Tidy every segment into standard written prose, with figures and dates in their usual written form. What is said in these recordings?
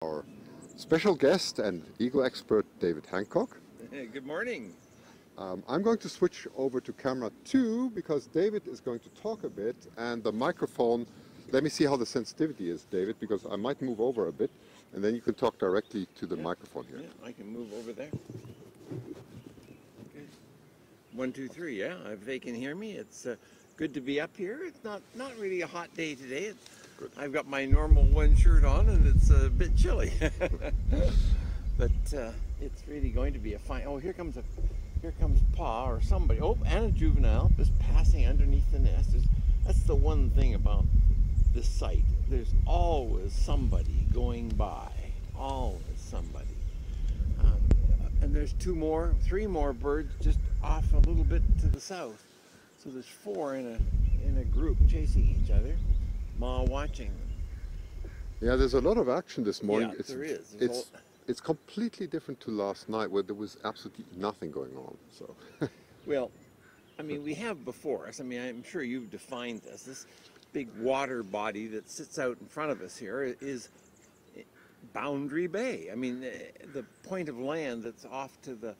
Our special guest and eagle expert, David Hancock. Good morning. I'm going to switch over to camera 2 because David is going to talk a bit, and the microphone, let me see how the sensitivity is, David, because I might move over a bit and then you can talk directly to the microphone here. Yeah, I can move over there. Good. 1, 2, 3, yeah, if they can hear me, it's good to be up here. It's not really a hot day today. Good. I've got my normal one shirt on and it's a bit chilly. But it's really going to be a fine, oh, here comes Pa or somebody, oh, and a juvenile just passing underneath the nest. That's the one thing about this site. There's always somebody going by, always somebody. And there's 3 more birds just off a little bit to the south. So there's 4 in a group chasing each other, Ma watching them. Yeah, there's a lot of action this morning. Yeah, there is. It's completely different to last night where there was absolutely nothing going on. So, well, I mean, we have before us, I mean, I'm sure you've defined this. This big water body that sits out in front of us here is Boundary Bay. I mean, the point of land that's off to the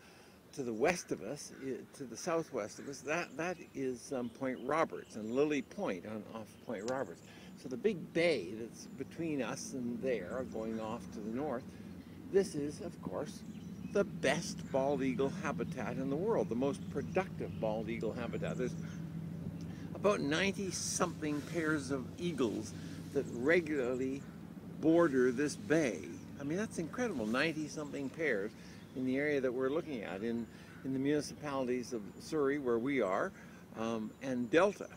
west of us, to the southwest of us, that is Point Roberts and Lily Point off Point Roberts. So the big bay that's between us and there, going off to the north, this is, of course, the best bald eagle habitat in the world, the most productive bald eagle habitat. There's about 90-something pairs of eagles that regularly border this bay. I mean, that's incredible, 90-something pairs in the area that we're looking at, in the municipalities of Surrey, where we are, and Delta.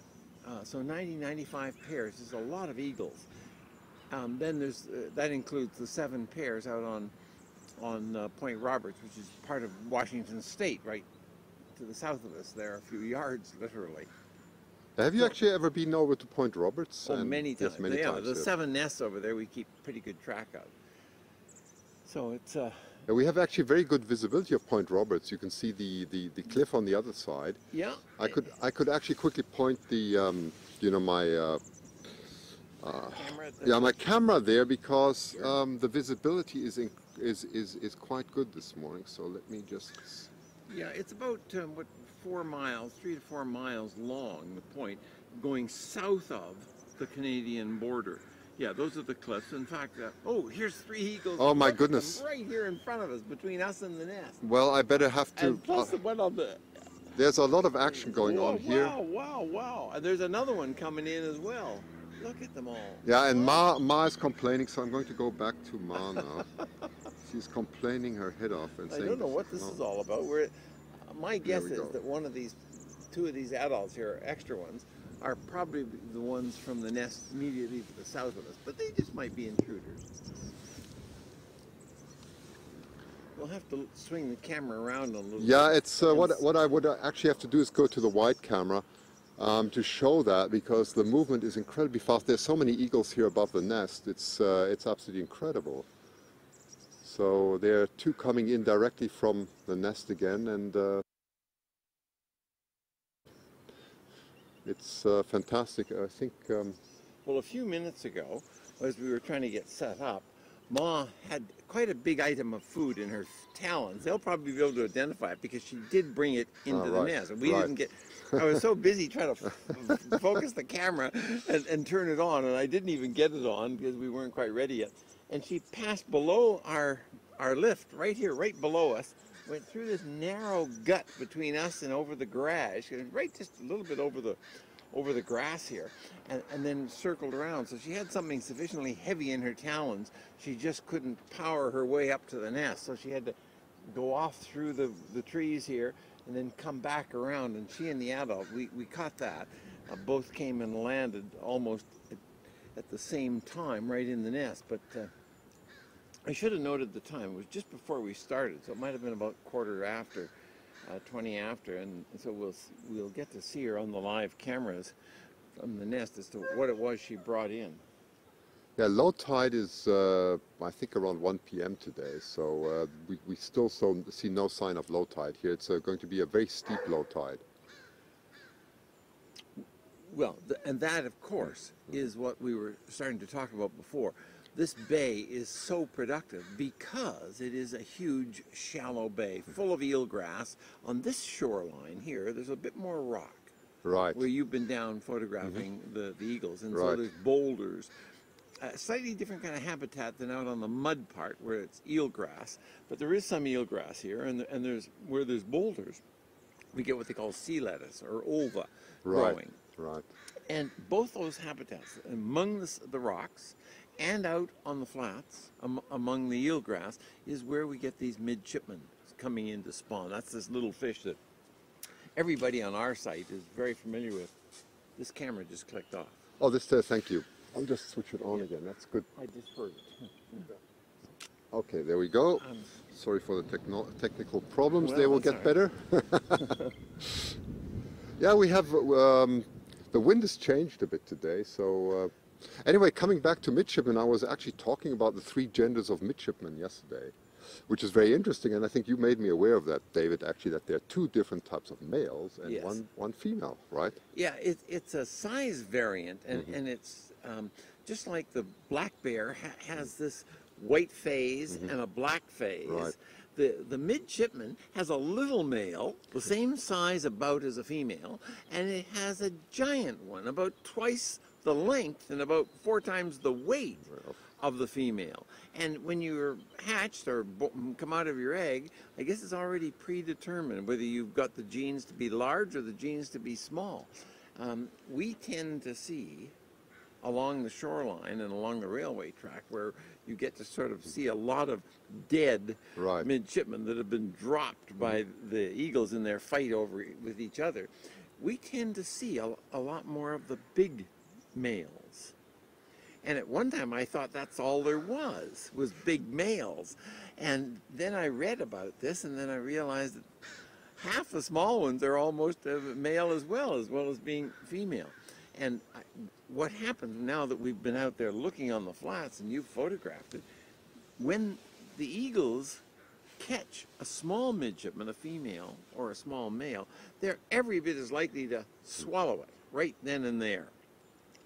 So 95 pairs is a lot of eagles. Then there's that includes the 7 pairs out on Point Roberts, which is part of Washington State, right to the south of us there, a few yards, literally. Have you actually ever been over to Point Roberts? Oh, many times. Yes, many times. The 7 nests over there we keep pretty good track of. So it's yeah, we have actually very good visibility of Point Roberts. You can see the cliff on the other side. Yeah. I could actually quickly point the you know, my my camera there, because sure, the visibility is quite good this morning. So let me just. Yeah, it's about 4 miles, 3 to 4 miles long, the point, going south of the Canadian border. Yeah, those are the cliffs. In fact, oh, here's 3 eagles. Oh my goodness! Right here in front of us, between us and the nest. Well, I better have to. And plus the one on the. There's a lot of action going on here. Wow! And there's another one coming in as well. Look at them all. Yeah, and Ma is complaining, so I'm going to go back to Ma now. She's complaining her head off and saying. I don't know what this is all about. My guess is that 2 of these adults here, extra ones, are probably the ones from the nest immediately to the south of us, but they just might be intruders. We'll have to swing the camera around a little bit. Yeah, it's what I would actually have to do is go to the wide camera to show that, because the movement is incredibly fast. There's so many eagles here above the nest. It's absolutely incredible. So there are 2 coming in directly from the nest again, and it's fantastic. I think. Well, a few minutes ago, as we were trying to get set up, Ma had quite a big item of food in her talons. They'll probably be able to identify it because she did bring it into the nest. We didn't get. I was so busy trying to focus the camera and turn it on, and I didn't even get it on because we weren't quite ready yet. And she passed below our lift, right here, right below us, went through this narrow gut between us and over the garage, right just a little bit over the grass here, and then circled around. So she had something sufficiently heavy in her talons, she just couldn't power her way up to the nest. So she had to go off through the trees here and then come back around. And she and the adult, we caught that. Both came and landed almost at the same time right in the nest. But I should have noted the time. It was just before we started, so it might have been about 20 after, and so we'll get to see her on the live cameras from the nest as to what it was she brought in. Yeah, low tide is I think around 1 p.m. today, so we still see no sign of low tide here. It's going to be a very steep low tide. Well, and that, of course, is what we were starting to talk about before. this bay is so productive because it is a huge shallow bay full of eelgrass. On this shoreline here, there's a bit more rock. Right. Where you've been down photographing the eagles, and so Right. there's boulders. A slightly different kind of habitat than out on the mud part where it's eelgrass, but there is some eelgrass here, and there's where there's boulders, we get what they call sea lettuce or ulva growing. Right. And both those habitats, among the rocks and out on the flats, among the eelgrass, is where we get these midshipmen coming in to spawn. That's this little fish that everybody on our site is very familiar with. This camera just clicked off. Oh, this thank you. I'll just switch it on again. That's good. I just heard it. Okay, there we go. Sorry for the technical problems. Well, they will that's get better. Yeah, we have the wind has changed a bit today. So anyway, coming back to midshipmen, I was actually talking about the 3 genders of midshipmen yesterday, which is very interesting. And I think you made me aware of that, David. Actually, that there are 2 different types of males and Yes. one female, right? Yeah, it's a size variant, and it's just like the black bear has this white phase and a black phase. Right. The midshipman has a little male, the same size about as a female, and it has a giant one, about twice the length and about 4 times the weight of the female. And when you're hatched or come out of your egg, I guess it's already predetermined whether you've got the genes to be large or the genes to be small. We tend to see along the shoreline and along the railway track where you get to sort of see a lot of dead Right. midshipmen that have been dropped by the eagles in their fight with each other. We tend to see a lot more of the big males. And at one time I thought that's all there was big males. And then I read about this, and then I realized that half the small ones are almost male as well as being female. And what happens now that we've been out there looking on the flats and you've photographed it, when the eagles catch a small midshipman, a female or a small male, they're every bit as likely to swallow it right then and there.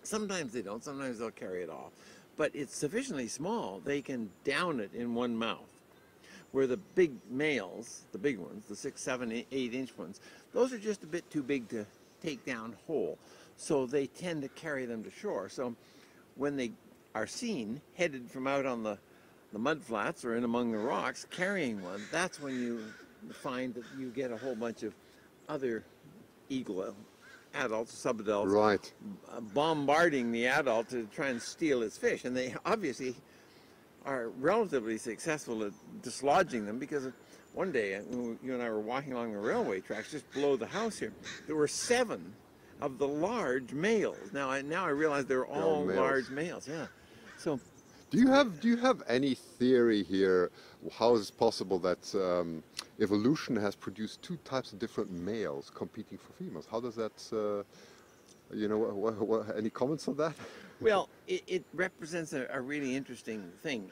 Sometimes they don't, sometimes they'll carry it off. But it's sufficiently small, they can down it in one mouth. Where the big males, the big ones, the 6, 7, 8-inch ones, those are just a bit too big to take down whole. So they tend to carry them to shore. So when they are seen headed from out on the mud flats or in among the rocks carrying one, that's when you find that you get a whole bunch of other eagle adults, subadults, Right. bombarding the adult to try and steal its fish. And they obviously are relatively successful at dislodging them, because one day when you and I were walking along the railway tracks just below the house here, there were 7 of the large males. Now I realize they're all males. large males. Yeah. So Do you have any theory here? How is it possible that evolution has produced 2 types of different males competing for females? How does that? Any comments on that? well, it represents a really interesting thing.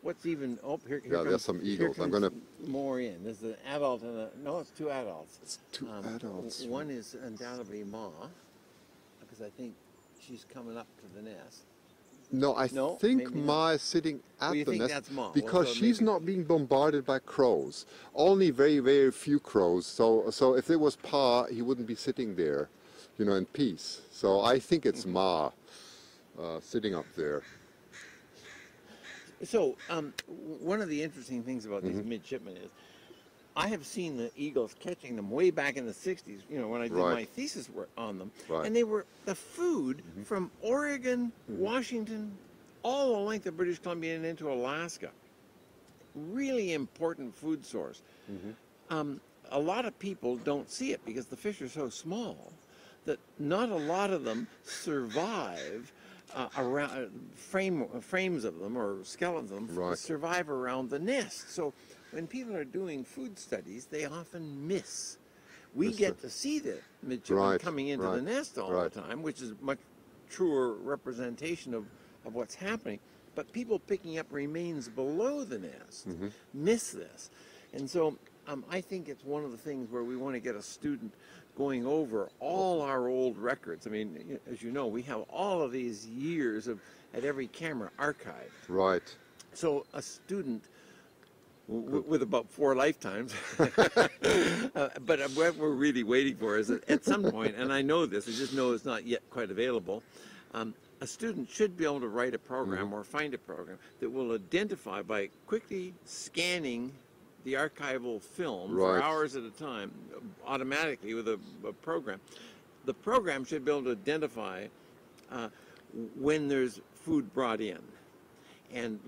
What's even here Yeah, there's some eagles. I'm comes gonna. more in. There's an adult and no, it's 2 adults. It's 2 adults. One is undoubtedly Ma, because I think she's coming up to the nest. No, I No, think maybe Ma is sitting at you the think nest that's Ma? because Well, so she's maybe- not being bombarded by crows. Only very, very few crows. So if it was Pa, he wouldn't be sitting there, in peace. So I think it's Ma sitting up there. So one of the interesting things about these midshipmen is I have seen the eagles catching them way back in the 60s, when I did Right. my thesis work on them. Right. And they were the food from Oregon, Washington, all the length of British Columbia and into Alaska. Really important food source. A lot of people don't see it because the fish are so small that not a lot of them survive around frames of them or skeletons of them Right. survive around the nest. So when people are doing food studies, they often miss. We get to see the midshipmen Right, coming into the right, nest all right. the time, which is a much truer representation of what's happening. But people picking up remains below the nest miss this. And so I think it's one of the things where we want to get a student going over all our old records. I mean, as you know, we have all of these years of at every camera archive. Right. So a student with about 4 lifetimes, but what we're really waiting for is that at some point, and I know this, I just know it's not yet quite available, a student should be able to write a program or find a program that will identify by quickly scanning the archival film for hours at a time automatically with a program. The program should be able to identify when there's food brought in and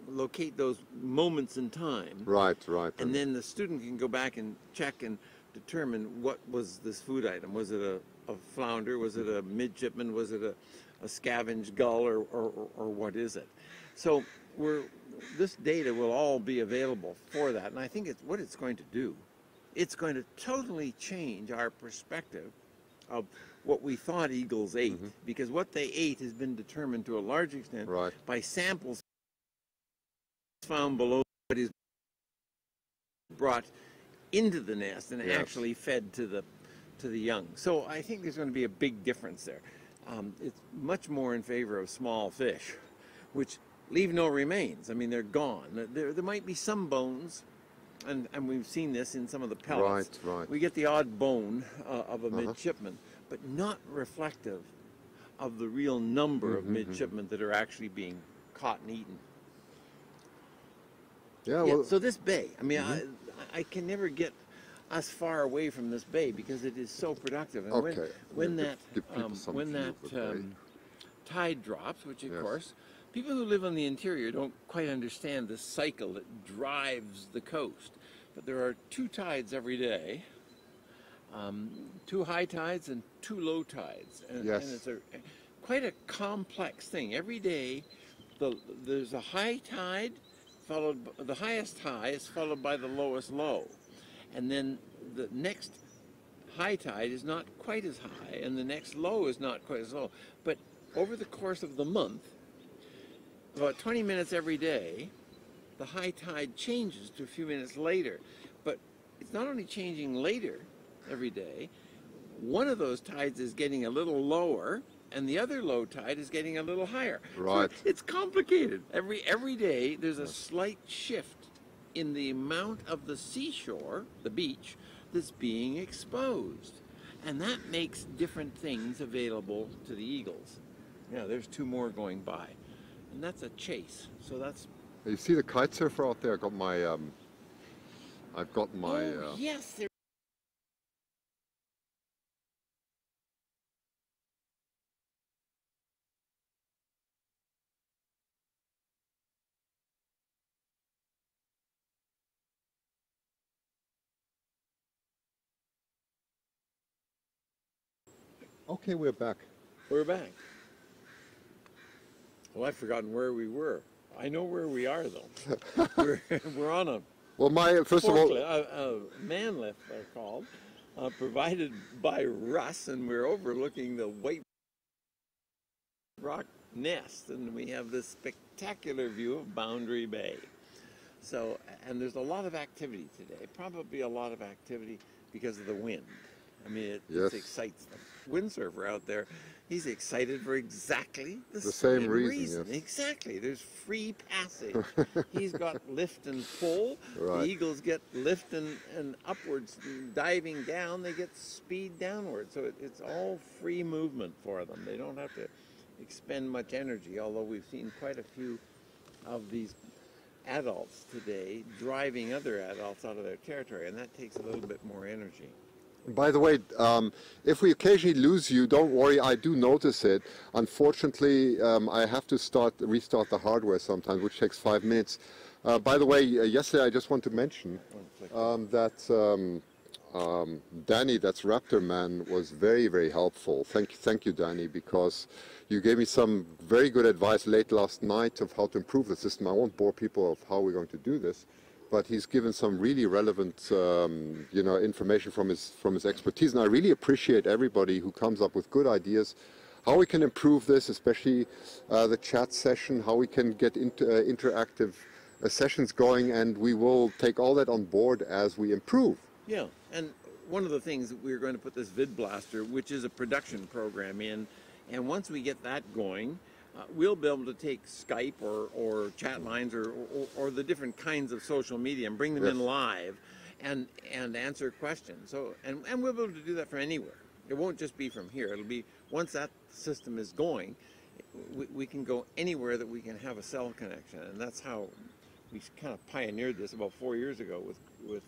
locate those moments in time. Right, right. And then the student can go back and check and determine what was this food item. Was it a flounder? Was it a midshipman? Was it a scavenged gull? Or what is it? So this data will all be available for that. And I think what it's going to do, it's going to totally change our perspective of what we thought eagles ate, because what they ate has been determined to a large extent by samples found below what is brought into the nest and actually fed to the young. So I think there's going to be a big difference there. It's much more in favor of small fish, which leave no remains. I mean, they're gone. There might be some bones, and we've seen this in some of the pellets. Right. We get the odd bone of a midshipman, but not reflective of the real number of midshipmen that are actually being caught and eaten. Yeah, well, so this bay, I mean, I can never get us far away from this bay because it is so productive. And when that tide drops, which of course, people who live on the interior don't quite understand the cycle that drives the coast. But there are 2 tides every day, 2 high tides and 2 low tides. And it's quite a complex thing. Every day there's a high tide, the highest high is followed by the lowest low. And then the next high tide is not quite as high, and the next low is not quite as low. But over the course of the month, about 20 minutes every day, the high tide changes to a few minutes later. But it's not only changing later every day, one of those tides is getting a little lower, and the other low tide is getting a little higher. Right. So it's complicated. Every day there's a slight shift in the amount of the seashore, the beach, that's being exposed. And that makes different things available to the eagles. Yeah, there's 2 more going by. And that's a chase. So that's... You see the kite surfer out there? I've got my... yes, there... Okay, we're back. We're back. Well, I've forgotten where we were. I know where we are, though. we're on a... Well, first of all... a man lift, they're called, provided by Russ, and we're overlooking the White Rock Nest, and we have this spectacular view of Boundary Bay. So, and there's a lot of activity today, probably a lot of activity because of the wind. I mean, it excites them. Windsurfer out there, he's excited for exactly the same reason. Yes. Exactly. There's free passage. He's got lift and pull. Right. The eagles get lift and upwards, diving down. They get speed downward. So it's all free movement for them. They don't have to expend much energy, although we've seen quite a few of these adults today driving other adults out of their territory, and that takes a little bit more energy. By the way, if we occasionally lose you, don't worry, I do notice it. Unfortunately, I have to restart the hardware sometimes, which takes 5 minutes. By the way, yesterday I just want to mention that Danny, that's Raptor Man, was very, very helpful. Thank you, Danny, because you gave me some very good advice late last night of how to improve the system. I won't bore people of how we're going to do this, but he's given some really relevant, information from his expertise, and I really appreciate everybody who comes up with good ideas, how we can improve this, especially the chat session, how we can get into interactive sessions going, and we will take all that on board as we improve. Yeah, and one of the things that we're going to put this Vid Blaster, which is a production program in, and once we get that going, we'll be able to take Skype or chat lines or the different kinds of social media and bring them in live and answer questions. So and we'll be able to do that from anywhere. It won't just be from here. It'll be, once that system is going, we can go anywhere that we can have a cell connection, and that's how we kind of pioneered this about 4 years ago with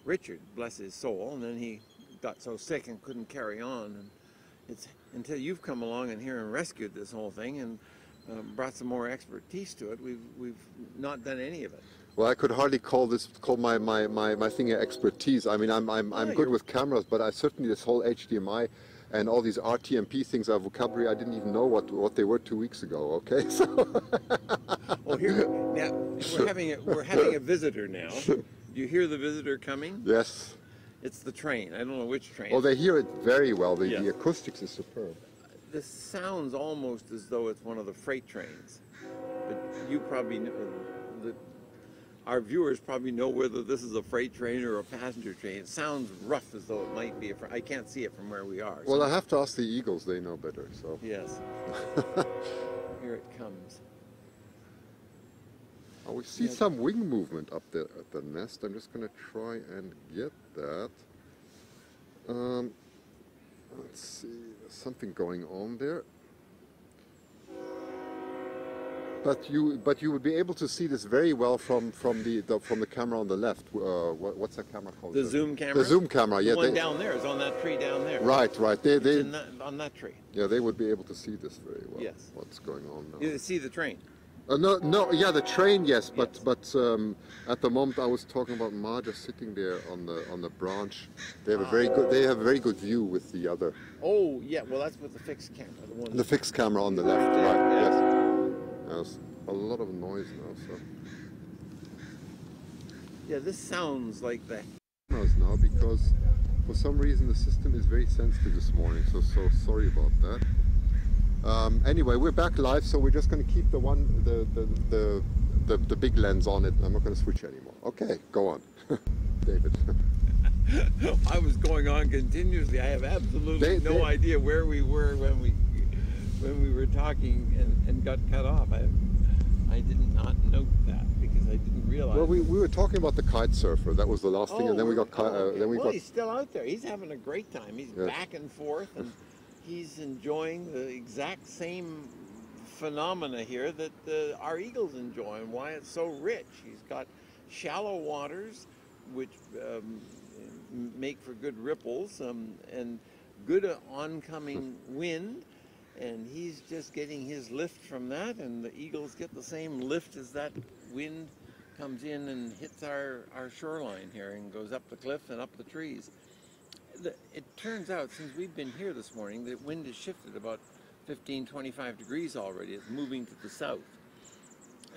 Richard, bless his soul, and then he got so sick and couldn't carry on, and it's until you've come along and here and rescued this whole thing and brought some more expertise to it, we've not done any of it. Well, I could hardly call my thing expertise. I mean, I'm good with cameras, but I certainly, this whole HDMI and all these RTMP things are vocabulary I didn't even know what they were 2 weeks ago. Okay, so. Well, here now we're having a visitor now. Do you hear the visitor coming? Yes. It's the train. I don't know which train. Oh, they hear it very well. The acoustics is superb. This sounds almost as though it's one of the freight trains, but you probably know. Our viewers probably know whether this is a freight train or a passenger train. It sounds rough, as though it might be I can't see it from where we are. Well, I have to ask the eagles. They know better. So. Yes. Here it comes. Oh, we see some wing movement up there at the nest. I'm just going to try and get that. Let's see. There's something going on there. But you would be able to see this very well from the camera on the left. What's that camera called? The zoom camera. The zoom camera. Yeah. The one down there is on that tree down there. Right. On that tree. Yeah, they would be able to see this very well. Yes. What's going on now? You see the train. No. Yeah, the train. Yes, but at the moment I was talking about Ma just sitting there on the branch. They have a very good view with the other. Oh yeah. Well, that's with the fixed camera. The fixed camera on the left. Right. Yes. There's a lot of noise now, so. Yeah, this sounds like the cameras now, because for some reason the system is very sensitive this morning, so sorry about that. Anyway, we're back live, so we're just going to keep the big lens on it. I'm not going to switch anymore. Okay, go on. David. I was going on continuously. I have absolutely no idea where we were when we were talking and got cut off. I did not note that because I didn't realize. Well, we were talking about the kite surfer. That was the last thing, and then we got he's still out there. He's having a great time. He's back and forth, and he's enjoying the exact same phenomena here that our eagles enjoy, and why it's so rich. He's got shallow waters, which make for good ripples, and good oncoming wind. And he's just getting his lift from that, and the eagles get the same lift as that wind comes in and hits our shoreline here and goes up the cliff and up the trees. It turns out, since we've been here this morning, the wind has shifted about 15-25 degrees already. It's moving to the south,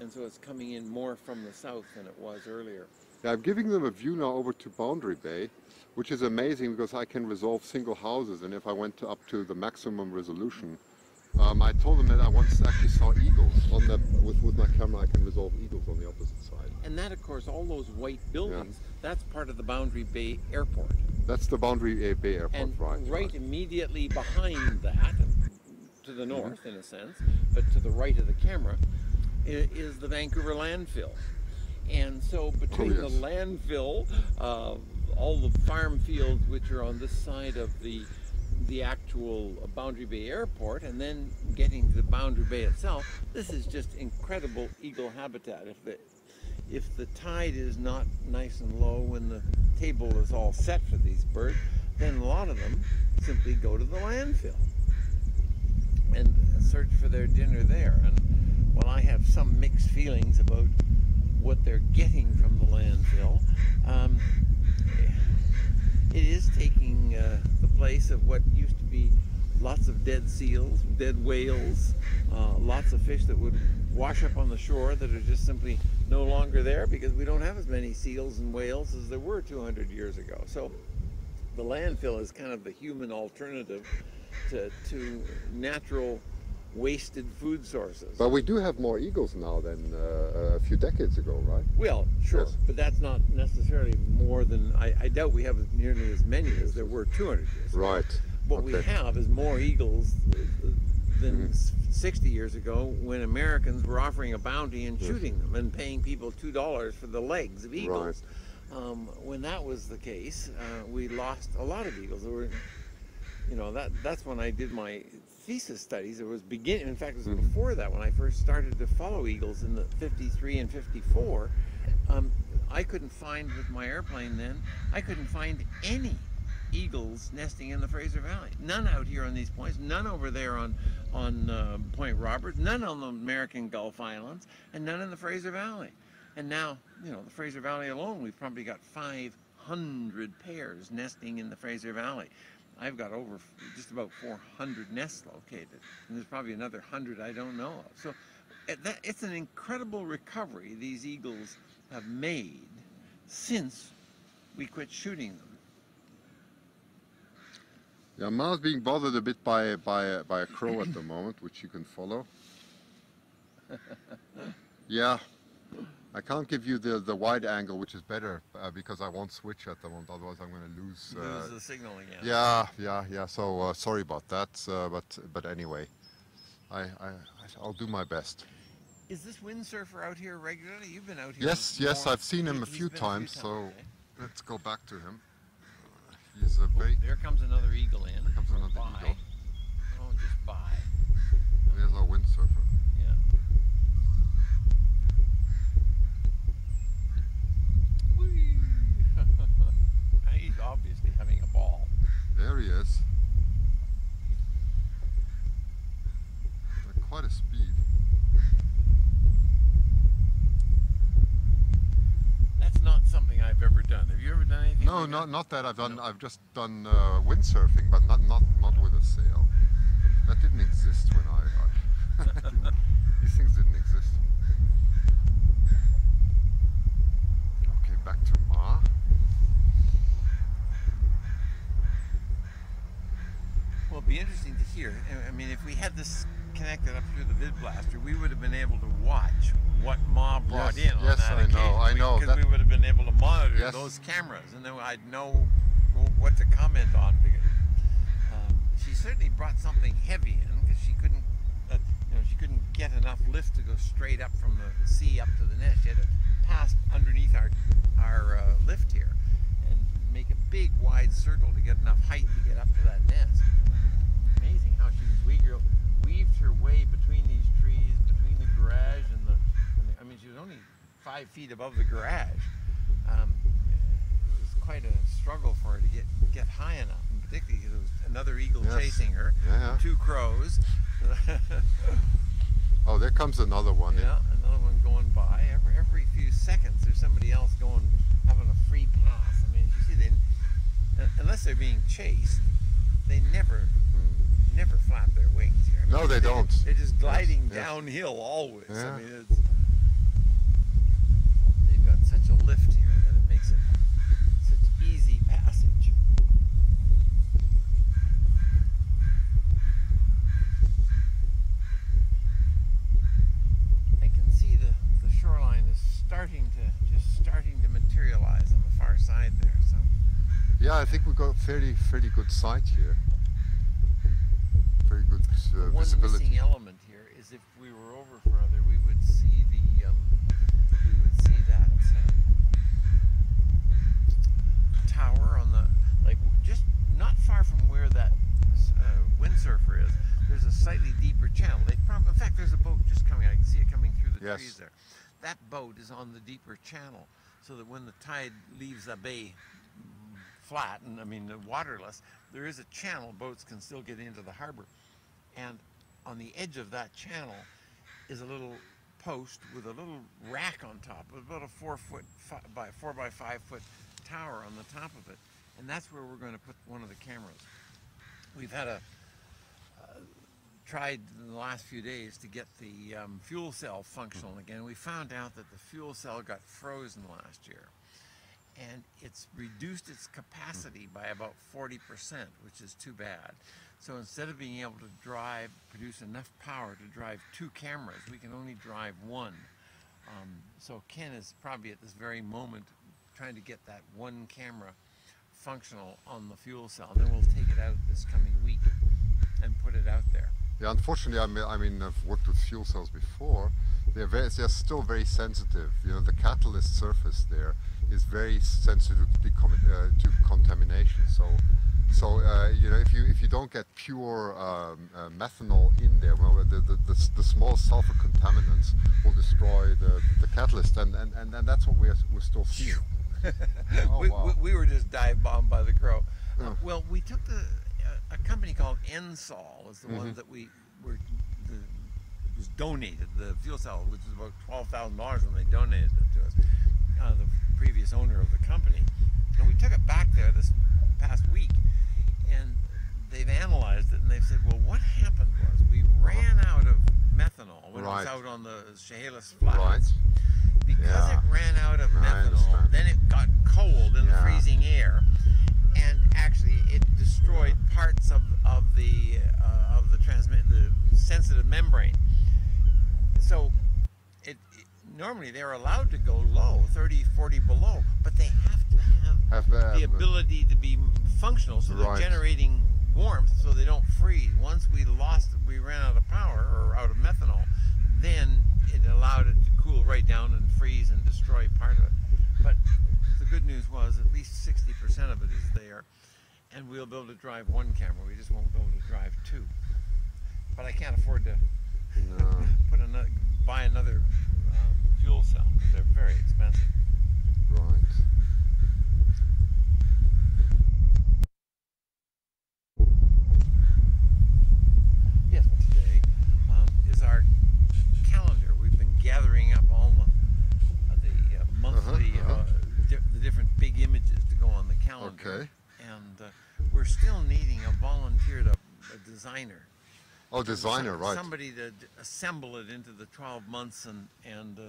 and so it's coming in more from the south than it was earlier. Yeah, I'm giving them a view now over to Boundary Bay, which is amazing because I can resolve single houses, and if I went up to the maximum resolution, I told them that I once actually saw eagles on with my camera. I can resolve eagles on the opposite side. And that, of course, all those white buildings, that's part of the Boundary Bay Airport. That's the Boundary Bay Airport, and right. Immediately behind that, to the north in a sense, but to the right of the camera, is the Vancouver landfill. And so between the landfill, all the farm fields which are on this side of the actual Boundary Bay Airport, and then getting to the Boundary Bay itself, this is just incredible eagle habitat. If the tide is not nice and low when the table is all set for these birds, then a lot of them simply go to the landfill and search for their dinner there. And while I have some mixed feelings about what they're getting from the landfill, it is taking the place of what used to be lots of dead seals, dead whales, lots of fish that would wash up on the shore that are just simply no longer there because we don't have as many seals and whales as there were 200 years ago. So the landfill is kind of the human alternative to natural wasted food sources. But we do have more eagles now than a few decades ago, right? Well, sure, but that's not necessarily more than, I doubt we have nearly as many as there were 200 years ago. Right. What we have is more eagles than 60 years ago, when Americans were offering a bounty and shooting them and paying people $2 for the legs of eagles. When that was the case, we lost a lot of eagles. There were, you know, that's when I did my thesis studies. It was in fact, it was before that when I first started to follow eagles in the 53 and 54. I couldn't find, with my airplane then, I couldn't find any eagles nesting in the Fraser Valley. None out here on these points, none over there on Point Roberts, none on the American Gulf Islands, and none in the Fraser Valley. And now, you know, the Fraser Valley alone, we've probably got 500 pairs nesting in the Fraser Valley. I've got over just about 400 nests located, and there's probably another 100 I don't know of. So it's an incredible recovery these eagles have made since we quit shooting them. Yeah, Ma's being bothered a bit by a crow at the moment, which you can follow. Yeah, I can't give you the wide angle, which is better because I won't switch at the moment. Otherwise, I'm going to lose the signal again. Yeah. So sorry about that. But anyway, I'll do my best. Is this windsurfer out here regularly? You've been out here. Yes, I've seen him a few times. So let's go back to him. He's a there comes another eagle in. There comes another eagle. Oh, just by. There's our windsurfer. Yeah. Whee! He's obviously having a ball. There he is. At quite a speed. That's not something I've ever done. Have you ever done anything? No, like not that I've done. No. I've just done windsurfing, but not with a sail. That didn't exist when these things didn't exist. Okay, back to Ma. Well, it'd be interesting to hear. I mean, if we had this connected up through the vid blaster, we would have been able to watch what Ma brought in on that occasion. I know. Because we would have been able to monitor those cameras, and then I'd know what to comment on. She certainly brought something heavy in because she couldn't, she couldn't get enough lift to go straight up from the sea up to the nest. She had to pass underneath our lift here and make a big wide circle to get enough height to get up to that nest. Amazing how she weaved her way between these trees, between the garage and the I mean, she was only 5 feet above the garage. It was quite a struggle for her to get high enough, and particularly because there was another eagle chasing her, 2 crows. Oh, there comes another one. Yeah, another one going by. Every few seconds, there's somebody else having a free pass. I mean, you see, unless they're being chased, they never flap their wings here. I mean, no, they don't. They're just gliding downhill always. Yeah. I mean, they've got such a lift here that it makes it such easy passage. I can see the shoreline is starting to materialize on the far side there. So yeah, I think we've got a fairly good sight here. Very good one visibility. missing element here is if we were over further, we would see that tower on the just not far from where that windsurfer is. There's a slightly deeper channel. In fact, there's a boat just coming. I can see it coming through the trees there. That boat is on the deeper channel, so that when the tide leaves the bay flat and waterless, there is a channel. Boats can still get into the harbor, and on the edge of that channel is a little post with a little rack on top, with about a 4 by 5 foot tower on the top of it, and that's where we're going to put one of the cameras. We've had tried in the last few days to get the fuel cell functional again. We found out that the fuel cell got frozen last year, and it's reduced its capacity by about 40%, which is too bad. So instead of being able to produce enough power to drive 2 cameras, we can only drive 1. So Ken is probably at this very moment trying to get that 1 camera functional on the fuel cell, and then we'll take it out this coming week and put it out there. Yeah, unfortunately, I mean, I've worked with fuel cells before. They're still very sensitive. You know, the catalyst surface there is very sensitive to contamination. So you know, if you don't get pure methanol in there, well, the small sulfur contaminants will destroy the catalyst, and that's what we're still seeing. Oh, wow. We were just dive bombed by the crow. Oh. Well, we took a company called Ensol is the one that was donated, the fuel cell, which was about $12,000 when they donated it to us, the previous owner of the company. And we took it back there this past week, and they've analyzed it, and they've said, well, what happened was we ran out of methanol when it was out on the Chehalis Flats. Because it ran out of methanol, then it got cold in the freezing air, and actually it destroyed parts of the sensitive membrane. So normally they're allowed to go low, 30, 40 below, but they have to have the ability to be functional, so they're generating warmth so they don't freeze. Once we ran out of power or out of methanol, then it allowed it to cool right down and freeze and destroy part of it. But the good news was at least 60% of it is there, and we'll be able to drive one camera. We just won't be able to drive two. But I can't afford to buy another fuel cell because they're very expensive. Right. Yes, today is our calendar. We've been gathering up all the monthly, the different big images to go on the calendar. Okay. And we're still needing a volunteer, a designer. Oh, designer, right. Somebody to assemble it into the 12 months and the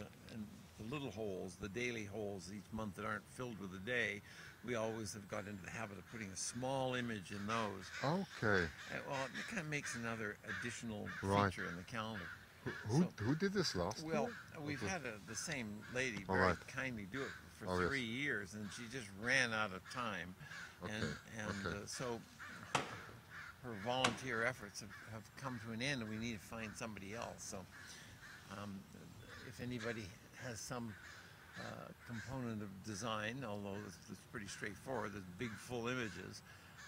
little holes, the daily holes each month that aren't filled with a day. We always have got into the habit of putting a small image in those. Okay. Well, it kind of makes another additional feature in the calendar. Who did this last year? Well, we've had the same lady very kindly do it for 3 years, and she just ran out of time. So her volunteer efforts have come to an end, and we need to find somebody else. So if anybody has some component of design, although it's pretty straightforward, there's big full images,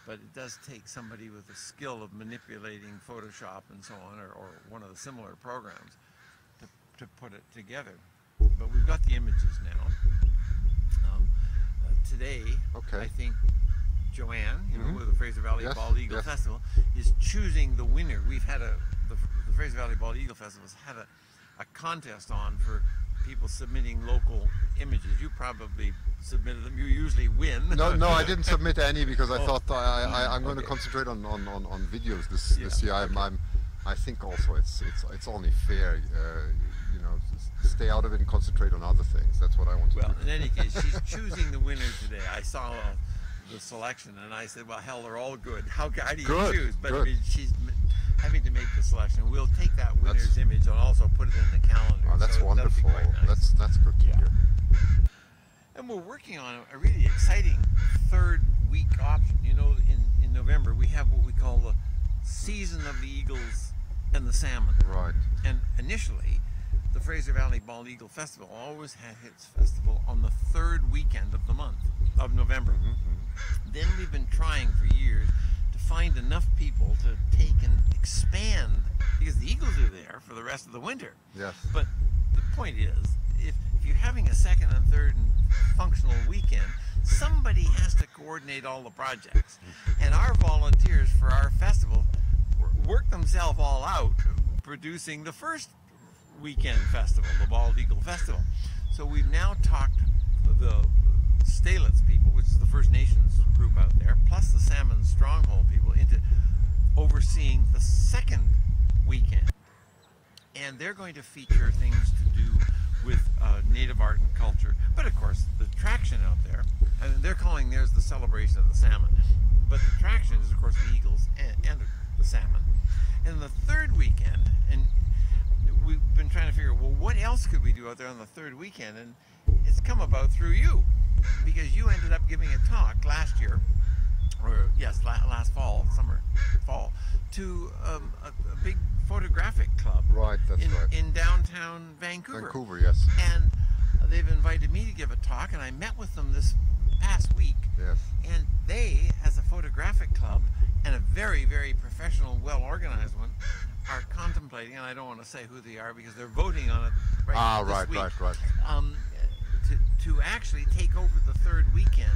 but it does take somebody with the skill of manipulating Photoshop and so on, or one of the similar programs to put it together. But we've got the images now. Today, I think Joanne, with the Fraser Valley Bald Eagle Festival, is choosing the winner. We've had the Fraser Valley Bald Eagle Festival has had a contest on for people submitting local images. You probably submitted them. You usually win. No, I didn't submit any because I thought I'm going to concentrate on videos this year. I think also it's only fair, you know, stay out of it and concentrate on other things. That's what I want to do. Well, in any case, she's choosing the winner today. I saw the selection and I said, well, hell, they're all good. How do you choose? But I mean, she's having to make the selection. We'll take that winner's image and also put it in the calendar. Oh, that's wonderful. Nice. That's good to hear. And we're working on a really exciting third week option. You know, in November we have what we call the Season of the Eagles and the Salmon. Right. And initially, the Fraser Valley Bald Eagle Festival always had its festival on the third weekend of the month of November. Then we've been trying for years to find enough people to take and expand, because the eagles are there for the rest of the winter. Yes. But the point is, if you're having a second and third and functional weekend, somebody has to coordinate all the projects. And our volunteers for our festival work themselves all out producing the first weekend festival, the Bald Eagle Festival. So we've now talked to the Stalitz people, which is the First Nations group out there, plus the Salmon Stronghold people, into overseeing the second weekend. And they're going to feature things to do with native art and culture. But of course, the attraction out there, and they're calling theirs the celebration of the salmon, but the attraction is of course the eagles and the salmon. And the third weekend, and we've been trying to figure, well, what else could we do out there on the third weekend? And it's come about through you, because you ended up giving a talk last year or yes, last fall, fall, to a big photographic club. Right, that's right. In downtown Vancouver. Vancouver, yes. And they've invited me to give a talk, and I met with them this past week. Yes. And they, as a photographic club, and a very, very professional, well-organized one, are contemplating, and I don't want to say who they are because they're voting on it this week. Right. To actually take over the third weekend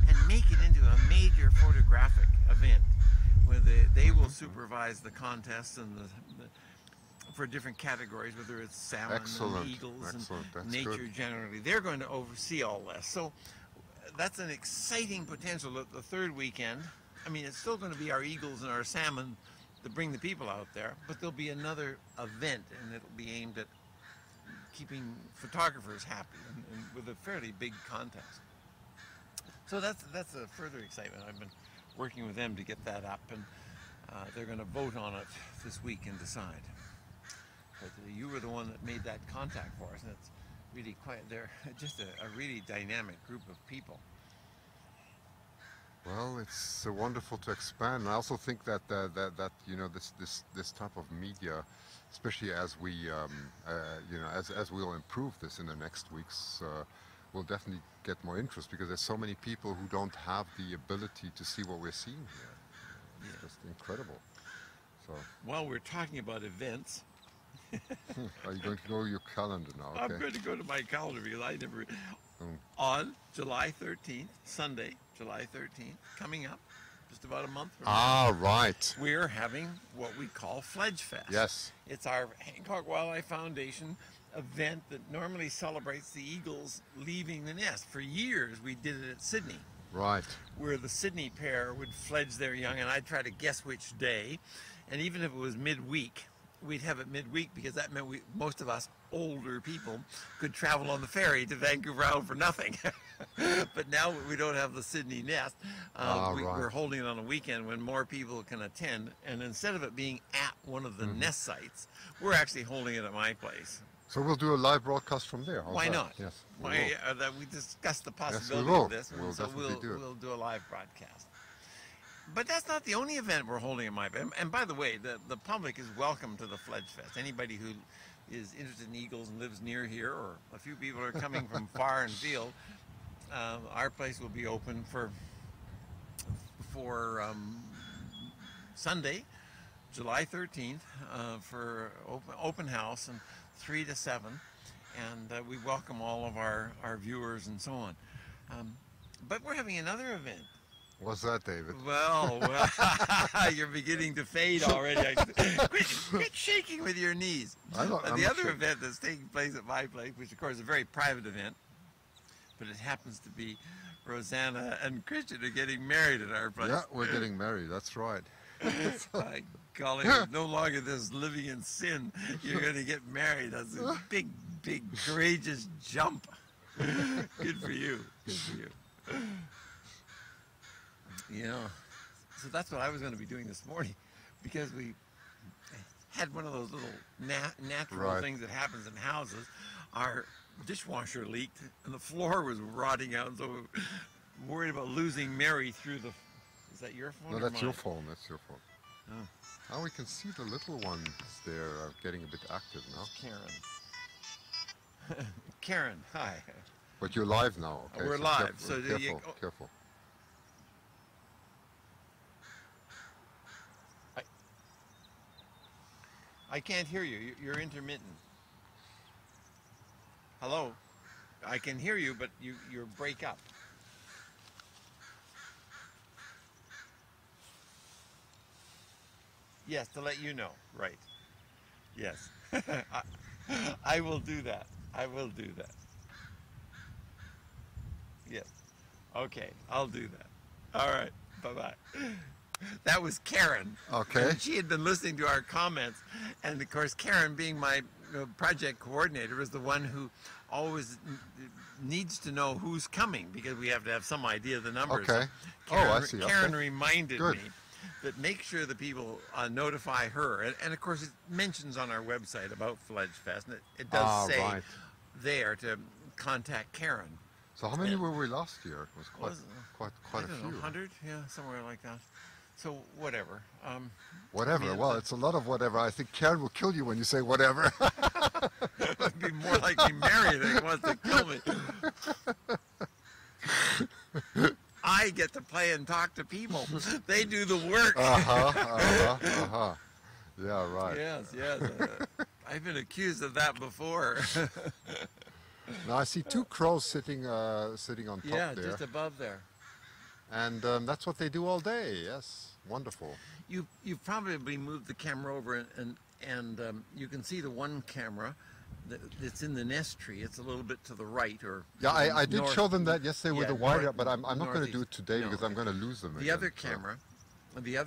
and make it into a major photographic event where they will supervise the contests and for different categories, whether it's salmon and eagles and nature generally. They're going to oversee all this. So that's an exciting potential at the third weekend. I mean, it's still going to be our eagles and our salmon to bring the people out there, but there'll be another event, and it'll be aimed at keeping photographers happy and with a fairly big contest. So that's a further excitement. I've been working with them to get that up, and they're going to vote on it this week and decide. But you were the one that made that contact for us, and it's really they're just a really dynamic group of people. Well, it's wonderful to expand. I also think that you know, this type of media, especially as we you know, as we'll improve this in the next weeks, will definitely get more interest, because there's so many people who don't have the ability to see what we're seeing here. It's just incredible. So while we're talking about events, are you going to go to your calendar now? Okay. I'm going to go to my calendar because I never. On July 13th, Sunday, July 13th, coming up, just about a month from now. Right. We're having what we call Fledge Fest. Yes. It's our Hancock Wildlife Foundation event that normally celebrates the eagles leaving the nest. For years, we did it at Sydney. Right. Where the Sydney pair would fledge their young, and I'd try to guess which day. And even if it was midweek, we'd have it midweek because that meant most of us older people could travel on the ferry to Vancouver Island for nothing. But now we don't have the Sydney nest. We're holding it on a weekend when more people can attend. And instead of it being at one of the nest sites, we're actually holding it at my place. So we'll do a live broadcast from there. Why not? Yes. We discussed the possibility of this. We'll do a live broadcast. But that's not the only event we're holding at my place. And by the way, the public is welcome to the Fledge Fest. Anybody who is interested in eagles and lives near here, or a few people are coming from far and field, our place will be open for Sunday, July 13th, for open house and 3 to 7, and we welcome all of our viewers and so on. But we're having another event. What's that, David? Well, you're beginning to fade already. Quit shaking with your knees. The other event that's taking place at my place, which of course is a very private event, but it happens to be Rosanna and Christian are getting married at our place. Yeah, we're getting married. That's right. By golly, no longer this living in sin. You're going to get married. That's a big, big, courageous jump. Good for you. Good for you. You know, so that's what I was going to be doing this morning, because we had one of those little natural things that happens in houses. Our dishwasher leaked and the floor was rotting out, so we were worried about losing Mary through the... Is that your phone? No, that's your phone. That's your phone. Oh. Now we can see the little ones there getting a bit active now. Karen. Karen, hi. But you're live now, okay? We're live. So careful. I can't hear you. You're intermittent. Hello? I can hear you, but you break up. Yes, to let you know. Right. Yes. I will do that. I will do that. Yes. Okay, I'll do that. All right. Bye-bye. That was Karen. Okay. And she had been listening to our comments, and of course Karen, being my project coordinator, is the one who always needs to know who's coming, because we have to have some idea of the numbers. Okay. Karen, I see. Karen reminded me that make sure the people notify her, and of course it mentions on our website about Fledge Fest, and it does say there to contact Karen. So how many were we last year? It was quite I a don't few. know, 100, yeah, somewhere like that. So whatever. Whatever. I mean, Well, it's a lot of whatever. I think Karen will kill you when you say whatever. It'd be more like me married than it wants to kill me. I get to play and talk to people. They do the work. Yeah, right. Yes. I've been accused of that before. Now I see two crows sitting on top there. Yeah, just above there. And that's what they do all day. Yes, wonderful. You've probably moved the camera over, and you can see the one camera that's in the nest tree. It's a little bit to the right, or yeah, I did show them that yesterday with the wire, but I'm not going to do it today because I'm going to lose them. The other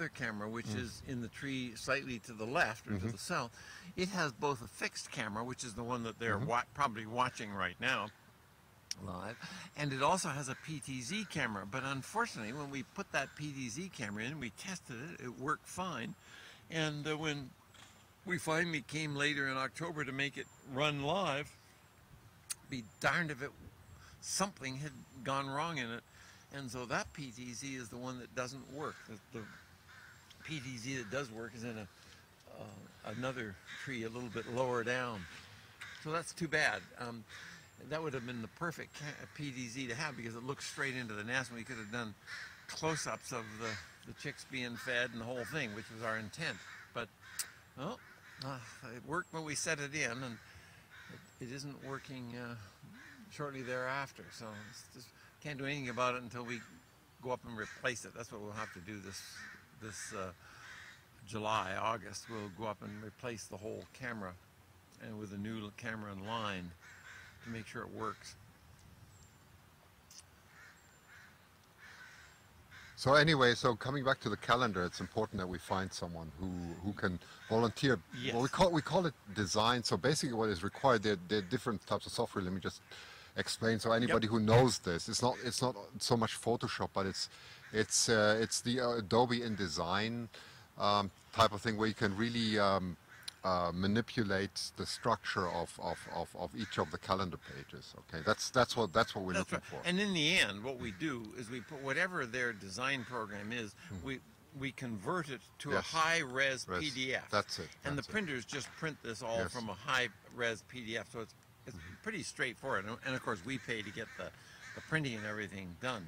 camera, which is in the tree slightly to the left or to the south, it has both a fixed camera, which is the one that they're probably watching right now live, and it also has a PTZ camera. But unfortunately, when we put that PTZ camera in, we tested it, it worked fine. And when we finally came later in October to make it run live, be darned if something had gone wrong in it. And so that PTZ is the one that doesn't work. The PTZ that does work is in another tree a little bit lower down. So that's too bad. That would have been the perfect PTZ to have because it looks straight into the nest, and we could have done close-ups of the chicks being fed and the whole thing, which was our intent. But, well, it worked when we set it in, and it isn't working shortly thereafter. So it's just can't do anything about it until we go up and replace it. That's what we'll have to do this July, August. We'll go up and replace the whole camera, and with a new camera and line to make sure it works. So anyway, so coming back to the calendar, it's important that we find someone who can volunteer. Yes. Well, we call it design. So basically, what is required, there are different types of software. Let me just explain. So anybody who knows this, it's not so much Photoshop, but it's the Adobe InDesign type of thing where you can really manipulate the structure of each of the calendar pages. Okay, that's what we're looking for. And in the end, what we do is we put whatever their design program is, we convert it to a high-res PDF. That's it. And the printers just print this all from a high-res PDF, so it's pretty straightforward. And of course, we pay to get the printing and everything done.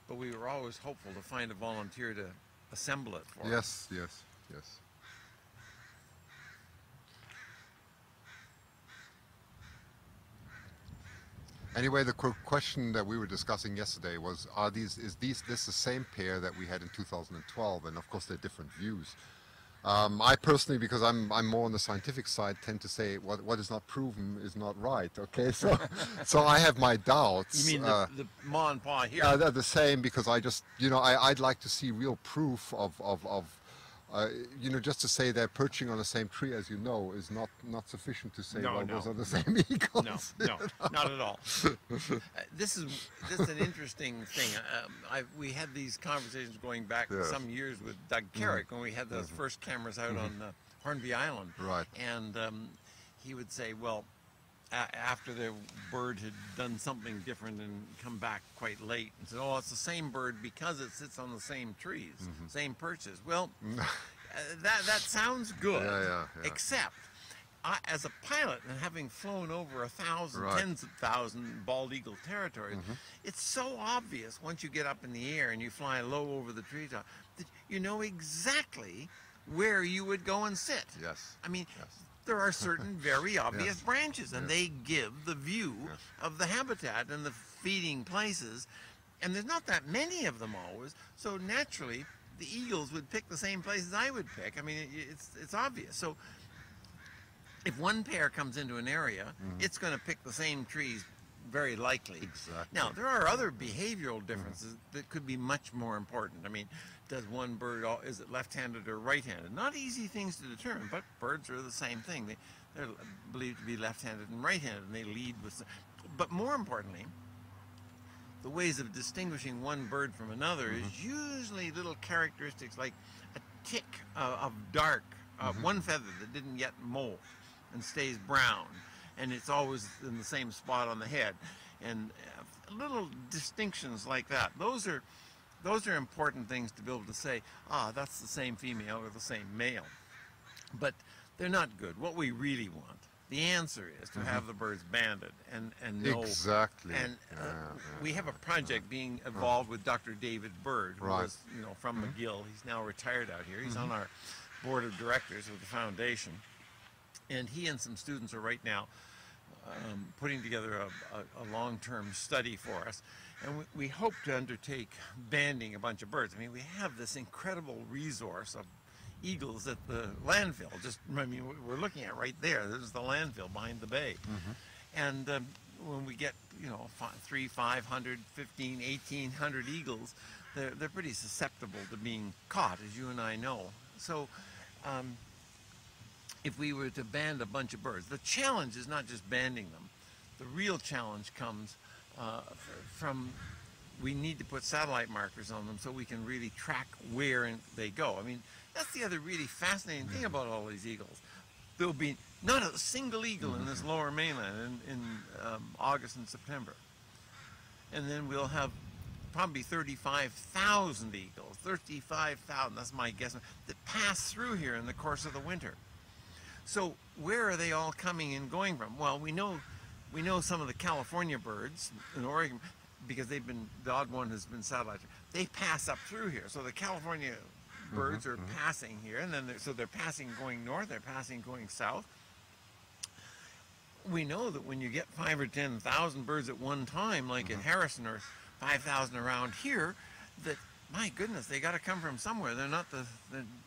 But we were always hopeful to find a volunteer to assemble it for us. Yes. Anyway, the question that we were discussing yesterday was, is this the same pair that we had in 2012? And of course, they're different views. I personally, because I'm more on the scientific side, tend to say what is not proven is not right. Okay, so I have my doubts. You mean the ma and pa here? Yeah, they're the same because I just I'd like to see real proof of just to say they're perching on the same tree, as you know, is not sufficient to say those are the same eagles. No, not at all. This is an interesting thing. We had these conversations going back some years with Doug Carrick when we had those first cameras out on Hornby Island. Right. And he would say, well, after the bird had done something different and come back quite late and said, oh, it's the same bird because it sits on the same trees, same perches. Well, that sounds good, except as a pilot and having flown over 1,000, tens of thousands bald eagle territories, it's so obvious once you get up in the air and you fly low over the treetop that you know exactly where you would go and sit. Yes. I mean, there are certain very obvious branches, and they give the view of the habitat and the feeding places, and there's not that many of them always, so naturally the eagles would pick the same places I would pick. I mean, it's obvious. So if one pair comes into an area, it's going to pick the same trees very likely. Exactly. Now, there are other behavioral differences that could be much more important. I mean, does one bird, is it left-handed or right-handed? Not easy things to determine, but birds are the same thing. They're believed to be left-handed and right-handed, and they lead with... But more importantly, the ways of distinguishing one bird from another is usually little characteristics like a tick of dark, one feather that didn't get mold and stays brown, and it's always in the same spot on the head, and little distinctions like that, those are important things to be able to say, ah, that's the same female or the same male. But they're not good. What we really want, the answer is to have the birds banded and know. Exactly. And we have a project being involved with Dr. David Bird, who was, from McGill. He's now retired out here. He's on our board of directors of the foundation. And he and some students are right now putting together a long-term study for us. And we hope to undertake banding a bunch of birds. I mean, we have this incredible resource of eagles at the landfill. We're looking at right there. There's the landfill behind the bay. And when we get, 300, 500, 15, 1,800 eagles, they're pretty susceptible to being caught, as you and I know. So if we were to band a bunch of birds, the challenge is not just banding them. The real challenge comes from we need to put satellite markers on them so we can really track where they go. I mean, that's the other really fascinating thing about all these eagles. There'll be not a single eagle in this lower mainland in August and September. And then we'll have probably 35,000 eagles, 35,000, that's my guess, that pass through here in the course of the winter. So where are they all coming and going from? Well, we know some of the California birds in Oregon, because the odd one has been satellite. They pass up through here. So the California birds are passing here, and then they're passing going north, they're passing going south. We know that when you get 5,000 or 10,000 birds at one time, like in Harrison, or 5,000 around here, that, my goodness, they got to come from somewhere. They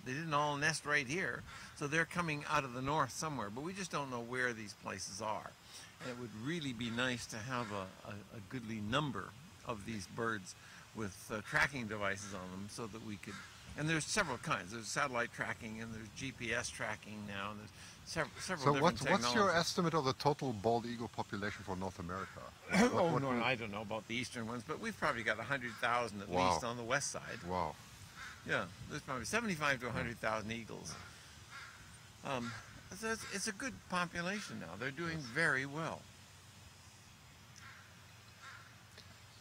didn't all nest right here, so they're coming out of the north somewhere. But we just don't know where these places are. And it would really be nice to have a goodly number of these birds with tracking devices on them, so that we could. And there's several kinds. There's satellite tracking, and there's GPS tracking now, and there's several different technologies. What's your estimate of the total bald eagle population for North America? I don't know about the eastern ones, but we've probably got 100,000 at least on the west side. Wow. Yeah, there's probably 75 to 100,000 eagles. So it's a good population now. They're doing very well.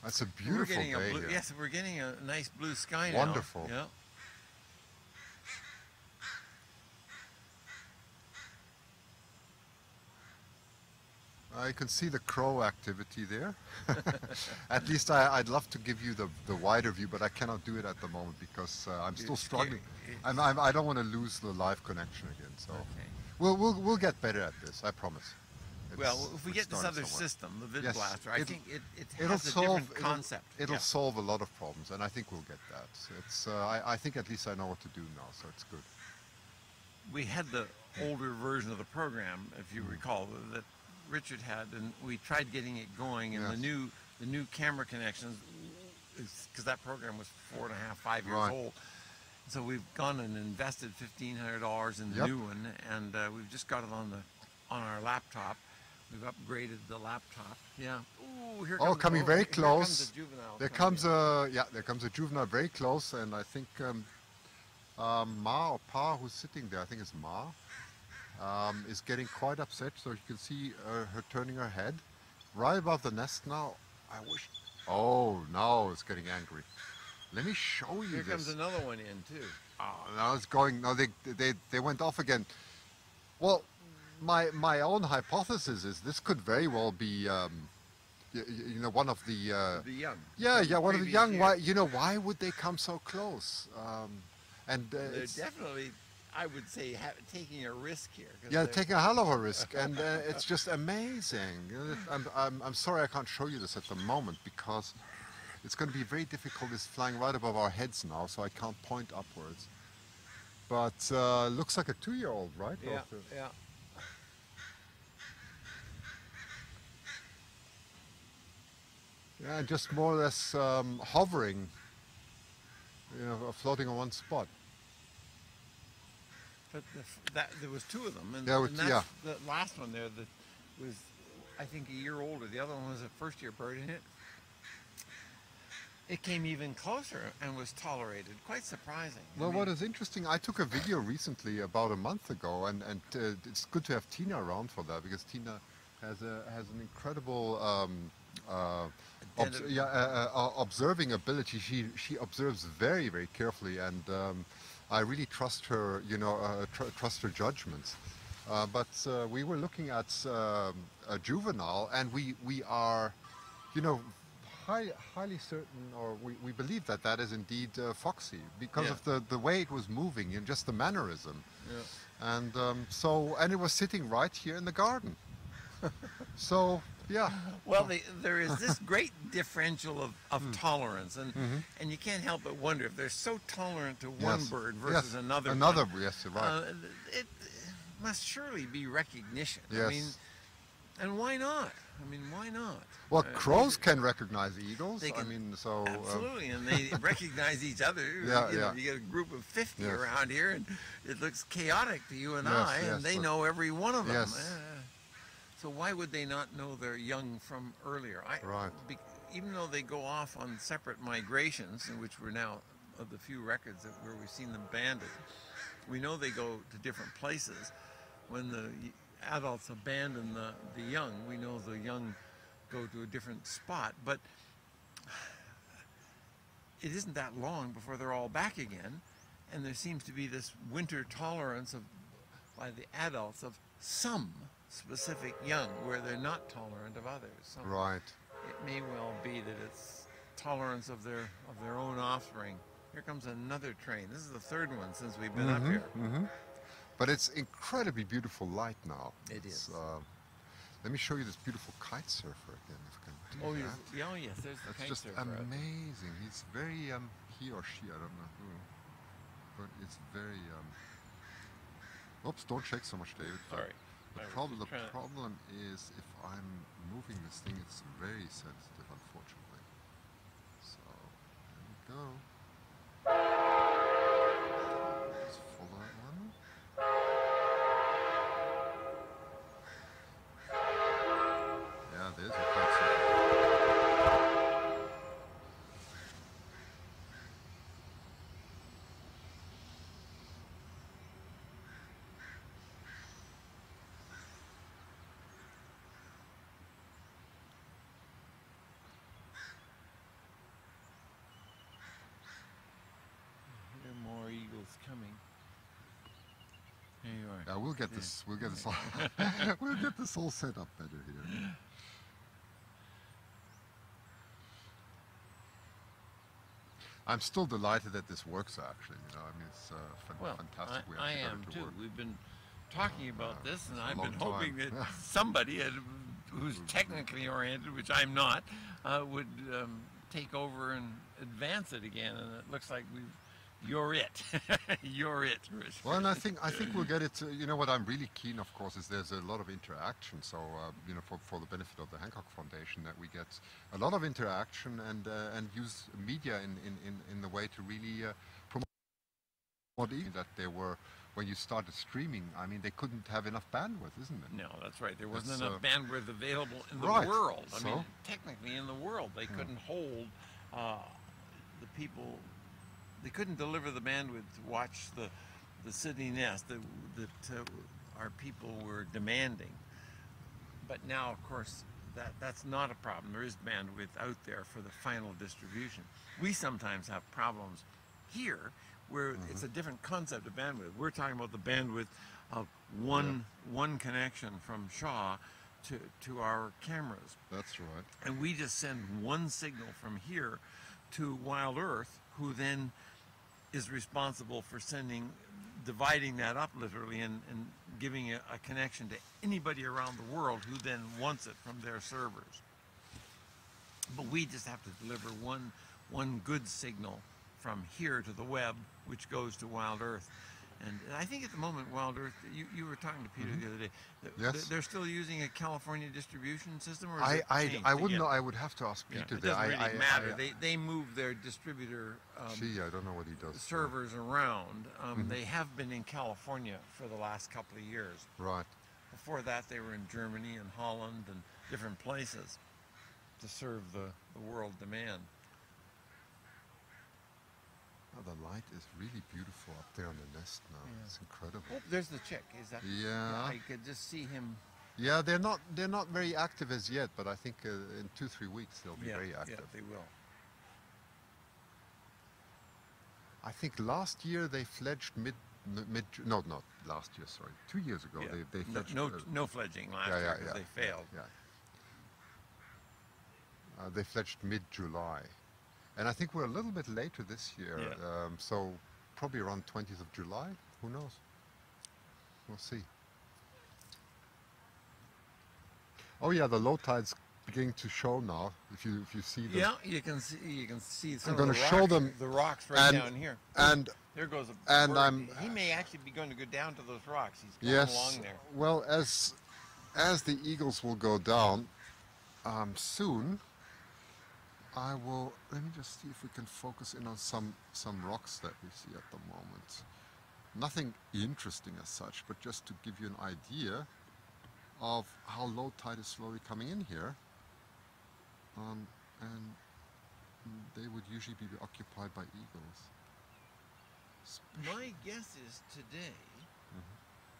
That's a beautiful day here. Yes, we're getting a nice blue sky now. Wonderful. Yeah. I can see the crow activity there. At least I'd love to give you the wider view, but I cannot do it at the moment because I'm still struggling. I don't want to lose the live connection again. So we'll get better at this. I promise. Well, if we get this other system, the vid blaster, I think it has a different concept. It'll solve a lot of problems, and I think we'll get that. It's I think at least I know what to do now, so it's good. We had the older version of the program, if you recall, that Richard had, and we tried getting it going, and the new camera connections, because that program was 4.5, 5 years old. So we've gone and invested $1,500 in the new one, and we've just got it on our laptop. We've upgraded the laptop. Yeah. Ooh, here comes, coming very close. Here comes a juvenile. There comes a juvenile very close, and I think Ma or Pa, who's sitting there, I think it's Ma, is getting quite upset. So you can see her turning her head right above the nest now. I wish. Oh, now it's getting angry. Let me show you this. Here comes another one in too. Oh, now it's going. No, they went off again. Well, my own hypothesis is this could very well be, one of the young. Yeah, one of the young. Why, why would they come so close? They're definitely, I would say, taking a risk here. Yeah, taking a hell of a risk, and it's just amazing. I'm sorry I can't show you this at the moment because it's going to be very difficult. It's flying right above our heads now, so I can't point upwards. But looks like a 2-year-old, right? Yeah, yeah. Yeah, just more or less hovering, floating on one spot. But there was 2 of them, and the last one there that was, I think, a year older. The other one was a first-year bird, and it came even closer and was tolerated. Quite surprising. Well, what is interesting, I took a video recently about a month ago, and it's good to have Tina around for that because Tina has an incredible Observing ability. She observes very, very carefully, and I really trust her. You know, trust her judgments. But we were looking at a juvenile, and we are, you know, highly certain, or we believe that that is indeed Foxy because of the way it was moving and just the mannerism. Yeah. And and it was sitting right here in the garden. So yeah. Well, there is this great differential of tolerance, and you can't help but wonder if they're so tolerant to one bird versus another. Another, yes, right. It must surely be recognition. Yes. I mean, and why not? I mean, why not? Well, crows can recognize eagles. They can, I mean, so absolutely, and they recognize each other. You get a group of 50 around here, and it looks chaotic to you and I, and they know every one of them. Yes. So why would they not know their young from earlier? Right. Even though they go off on separate migrations, in which we're now of the few records where we've seen them banded, we know they go to different places. When the adults abandon the young, we know the young go to a different spot. But it isn't that long before they're all back again, and there seems to be this winter tolerance by the adults of some specific young, where they're not tolerant of others. So right. it may well be that it's tolerance of their own offspring. Here comes another train. This is the third one since we've been up here. But it's incredibly beautiful light now. It is. Let me show you this beautiful kite surfer again. If I can do that. Oh yes, there's the kite just surfer. amazing. He's very he or she, I don't know who, but it's very. Oops! Don't shake so much, David. Sorry. The problem is if I'm moving this thing, it's very sensitive, unfortunately. So there we go. Just follow that one. Yeah, there's a kite surfer. Coming. Here you are. Yeah, we'll get this. We'll get this all. We'll get this all set up better here. I'm still delighted that this works. Actually, you know, I mean, it's fantastic. I am too. Work. We've been talking about this, and I've been long hoping time. that somebody who's technically oriented, which I'm not, would take over and advance it again. And it looks like you're it. You're it, Rich. Well, and I think we'll get it. You know what I'm really keen, of course, is there's a lot of interaction. So you know, for the benefit of the Hancock Foundation, that we get a lot of interaction and use media in the way to really promote that there were. When you started streaming, I mean, they couldn't have enough bandwidth, isn't it? No, that's right. There wasn't enough bandwidth available in the right. world. I So? mean, technically in the world, they couldn't hold the people. They couldn't deliver the bandwidth to watch the city nest that our people were demanding. But now, of course, that's not a problem. There is bandwidth out there for the final distribution. We sometimes have problems here where it's a different concept of bandwidth. We're talking about the bandwidth of one connection from Shaw to our cameras. That's right. And we just send one signal from here to Wild Earth, who then is responsible for dividing that up literally and giving a connection to anybody around the world who then wants it from their servers. But we just have to deliver one good signal from here to the web, which goes to Wild Earth. And I think at the moment, Wild Earth, you were talking to Peter the other day. Yes. They're still using a California distribution system, or I wouldn't know. I would have to ask Peter. It doesn't really matter. They move their distributor I don't know what he does. servers around. They have been in California for the last couple of years. Right. Before that, they were in Germany and Holland and different places to serve the world demand. Oh, the light is really beautiful up there on the nest now. Yeah. It's incredible. Oh, there's the chick. Is that? Yeah. I could just see him Yeah, they're not very active as yet, but I think in 2-3 weeks they'll be very active. Yeah, they will. I think last year they fledged not last year, sorry, 2 years ago. Yeah. They fledged. No fledging last year because they failed. Yeah. They fledged mid-July, and I think we're a little bit later this year. Yeah. So probably around 20th of July. Who knows? We'll see. Oh yeah, the low tide's beginning to show now. If you see them. Yeah, you can see some I'm going of to the show rocks, them the rocks right down here. And there goes a and bird. He may actually be going to go down to those rocks. He's going yes. along there. Well, as the eagles will go down soon, I will. Let me just see if we can focus in on some rocks that we see at the moment. Nothing interesting as such, but just to give you an idea of how low tide is slowly coming in here. And they would usually be occupied by eagles. My guess is today,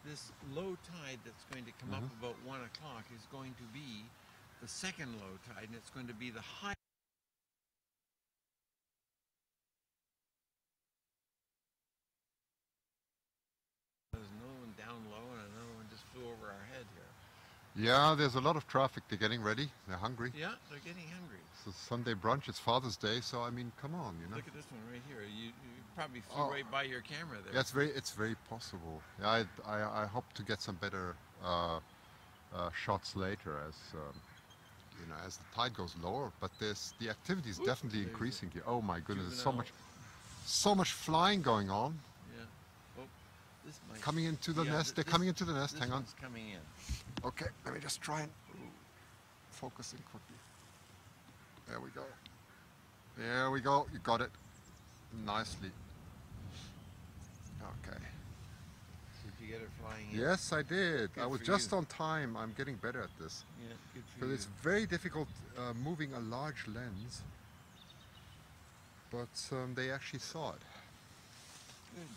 this low tide that's going to come up about 1 o'clock is going to be the second low tide, and it's going to be the high. There's another one down low, and another one just flew over our head here. Yeah, there's a lot of traffic. They're getting ready. They're hungry. Yeah, they're getting hungry. It's a Sunday brunch. It's Father's Day, so I mean, come on, you know. Look at this one right here. You probably flew right by your camera there. Yeah, it's very possible. Yeah, I hope to get some better shots later as you know, as the tide goes lower. But the activity is definitely increasing here. Oh my goodness, there's so much flying going on. Yeah. Oh, this might coming into the nest. They're coming into the nest. Hang on. This one's coming in. Okay, let me just try and focus in quickly. There we go. There we go. You got it nicely. Okay. Did you get it flying in? Yes, I did. Good I was for just you. on time. I'm getting better at this. Yeah, good for Because you. it's very difficult moving a large lens. But they actually saw it. Good.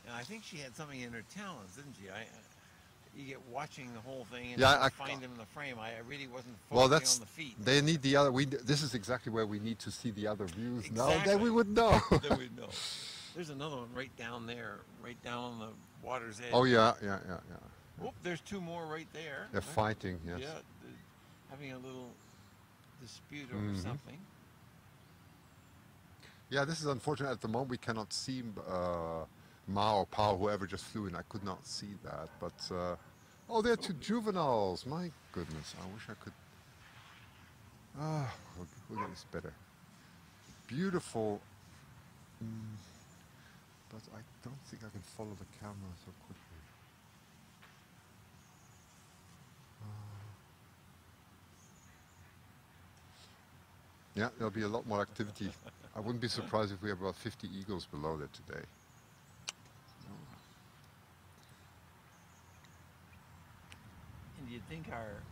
Now, I think she had something in her talons, didn't she? You get watching the whole thing and find them in the frame. I really wasn't focusing on the feet. They need the other. This is exactly where we need to see the other views. Exactly. Now then we would know. Then we'd know. There's another one right down there, right down on the water's edge. Oh yeah. Oh, there's two more right there. They're fighting. Yes. Yeah, having a little dispute over something. Yeah, this is unfortunate. At the moment, we cannot see Ma or Pa, whoever just flew in. I could not see that, but oh, they're two juveniles. My goodness, I wish I could. We'll get this better. Beautiful, but I don't think I can follow the camera so quickly. Yeah, there'll be a lot more activity. I wouldn't be surprised if we have about 50 eagles below there today. And you'd think our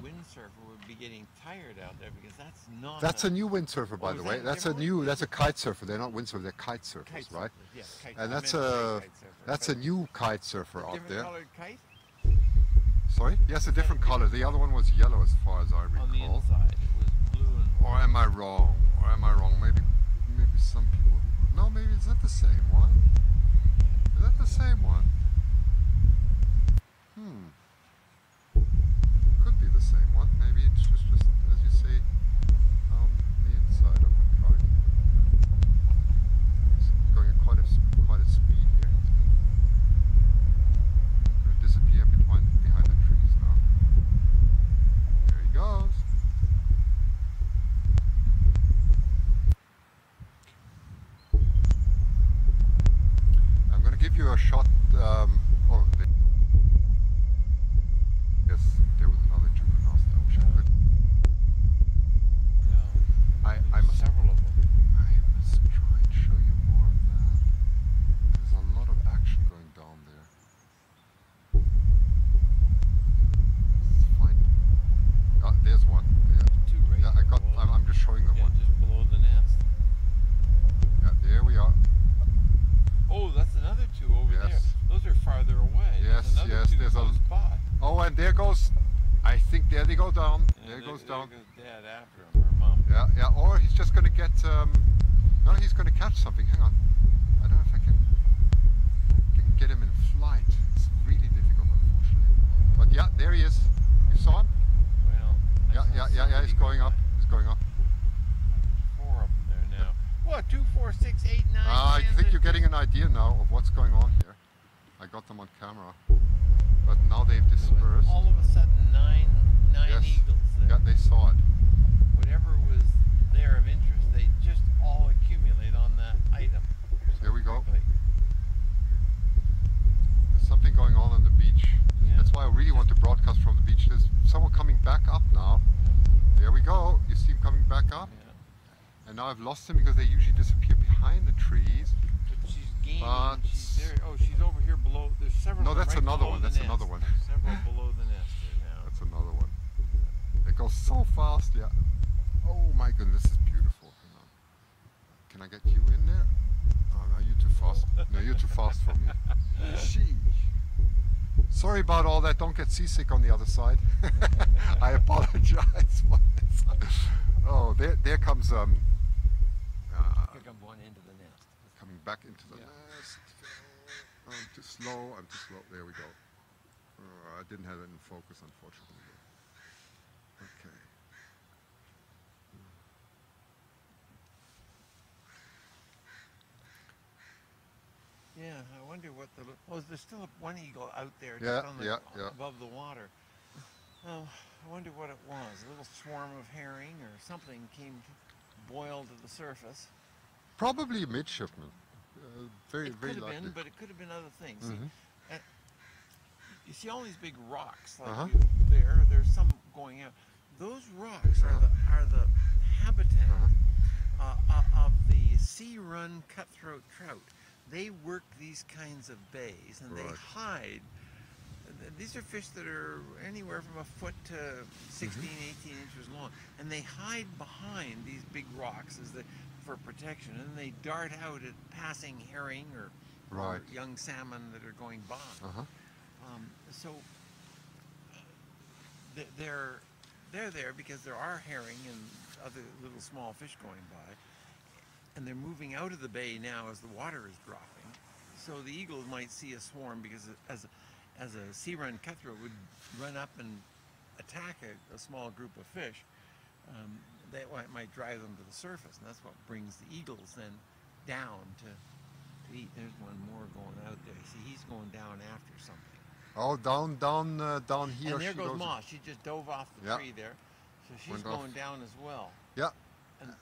windsurfer would be getting tired out there because that's not. That's a new windsurfer, by the way. That's a kite surfer. They're not windsurfers. They're kite surfers, right? Yeah, kite. And that's a new kite surfer out there. Different colored kite? Sorry? Yes, a different color. The other one was yellow, as far as I recall. On the inside, it was blue and. Or am I wrong? Maybe some people. No, maybe is that the same one? Is that the same one? Could be the same one. Maybe it's just as you say, the inside of the kite. It's going at quite a speed here. Going to disappear behind the trees now. There he goes. I'm going to give you a shot. Yes, there was another juvenile. I wish I could. No. I must. Several of them. I must try and show you more of that. There's a lot of action going down there. There's one. Yeah. Two right Yeah, I'm just showing them one. Just below the nest. Yeah, there we are. Oh, that's another two over there. Yes. Those are farther right after him, or mom. Yeah, yeah. Or he's just going to get. No, he's going to catch something. Hang on. I don't know if I can get him in flight. It's really difficult, unfortunately. But yeah, there he is. You saw him? Well, Yeah. He's going up. He's going up. There's 4 of them there now. What? 2, 4, 6, 8, 9. I think you're getting an idea now of what's going on here. I got them on camera, but now they've dispersed. All of a sudden, nine Yes. eagles there. Yeah, they saw it. Whatever was there of interest, they just all accumulate on that item. Here we go. quickly. There's something going on the beach. Yeah. That's why I really want to broadcast from the beach. There's someone coming back up now. There we go. You see him coming back up? Yeah. And now I've lost him because they usually disappear behind the trees. But she's gaining. But- She's there. Oh, she's over here below. There's several. No, of them that's right another below one. the That's nest. another one. There's several below the nest there now. That's another one. It goes so fast, yeah. Oh my goodness, this is beautiful. Hang on. Can I get you in there? Oh, no, you're too fast. No, you're too fast for me. Sheesh. Sorry about all that. Don't get seasick on the other side. I apologize for this. Oh, there comes Here comes one into the nest. coming back into the Yeah. nest. Oh, I'm too slow. There we go. I didn't have it in focus, unfortunately. Okay. Yeah, I wonder what the. Oh, there's still one eagle out there Yeah, just on the, yeah. above the water. Oh, I wonder what it was. A little swarm of herring or something came boiled to the surface. Probably a midshipman. Very It could have likely. been, but it could have been other things. Mhm. See, you see all these big rocks like Uh-huh. there's some going out. Those rocks are the habitat of the sea-run cutthroat trout. They work these kinds of bays and they Right. hide. These are fish that are anywhere from a foot to 16, 18 inches long, and they hide behind these big rocks for protection, and they dart out at passing herring or Right. young salmon that are going by. Uh-huh. So they're there because there are herring and other little small fish going by, and they're moving out of the bay now as the water is dropping. So the eagles might see a swarm because as a sea-run cutthroat would run up and attack a small group of fish, that might drive them to the surface, and that's what brings the eagles then down to eat. There's one more going out there. See, he's going down after something. Oh, down here. And there she goes Ma. She just dove off the Yeah. tree there. So she's Went off. going down as well. Yeah. And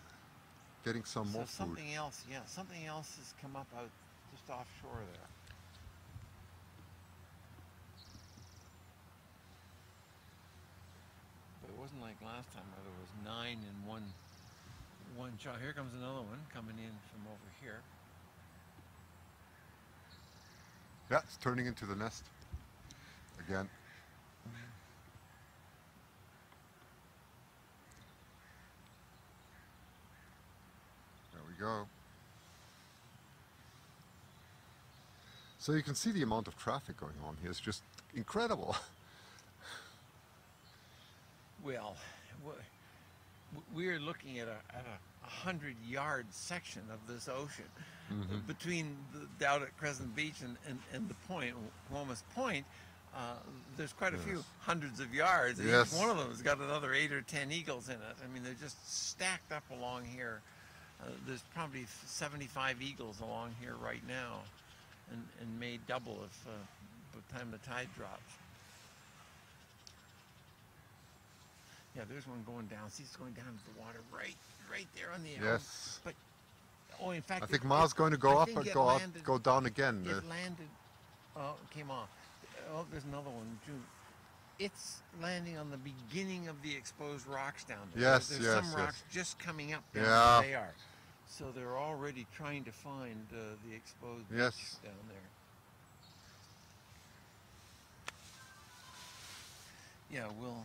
Getting some so more food. something else, something else has come up out just offshore there. But it wasn't like last time where there was 9 in one shot. Here comes another one coming in from over here. Yeah, it's turning into the nest again. There we go. So you can see the amount of traffic going on here. It's just incredible. Well, we're looking at a 100-yard section of this ocean between down at Crescent Beach and the point, Woma's Point. There's quite a few hundreds of yards. And Yes. each one of them has got another 8 or 10 eagles in it. I mean, they're just stacked up along here. There's probably 75 eagles along here right now, and may double if by the time the tide drops. Yeah, there's one going down. See, it's going down to the water right there on the elm. Yes. But in fact, I think Ma's going to go I up think and it go landed- go down again. It landed. Oh, it came off. Oh, there's another one too. It's landing on the beginning of the exposed rocks down there. Yes, There's yes, some yes. rocks just coming up down Yeah. where they are. So they're already trying to find the exposed Yes. beaches down there. Yeah, we'll.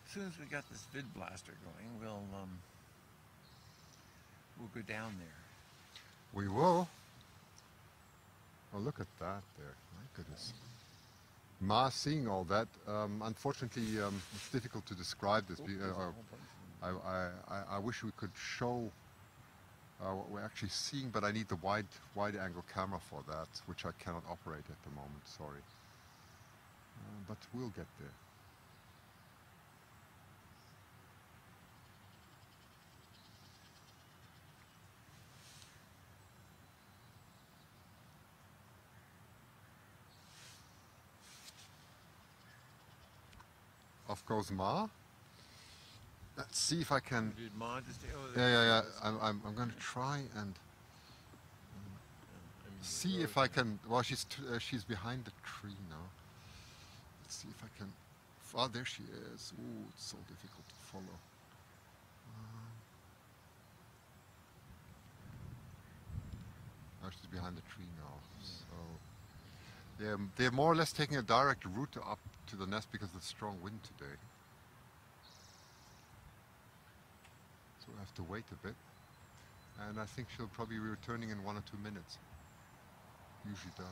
As soon as we got this vid blaster going, we'll go down there. We will. Oh, look at that there. My goodness. seeing all that. Unfortunately, it's difficult to describe this. I wish we could show what we're actually seeing, but I need the wide angle camera for that, which I cannot operate at the moment, sorry. But we'll get there. Off goes Ma. Let's see if I can. Did Ma just? Oh, Yeah. I'm going to try and see if I can. Well, she's behind the tree now. Let's see if I can. Oh, there she is. Ooh, it's so difficult to follow. Oh, she's behind the tree now. So they're more or less taking a direct route up to the nest because of the strong wind today. So we have to wait a bit. And I think she'll probably be returning in 1 or 2 minutes. Usually does.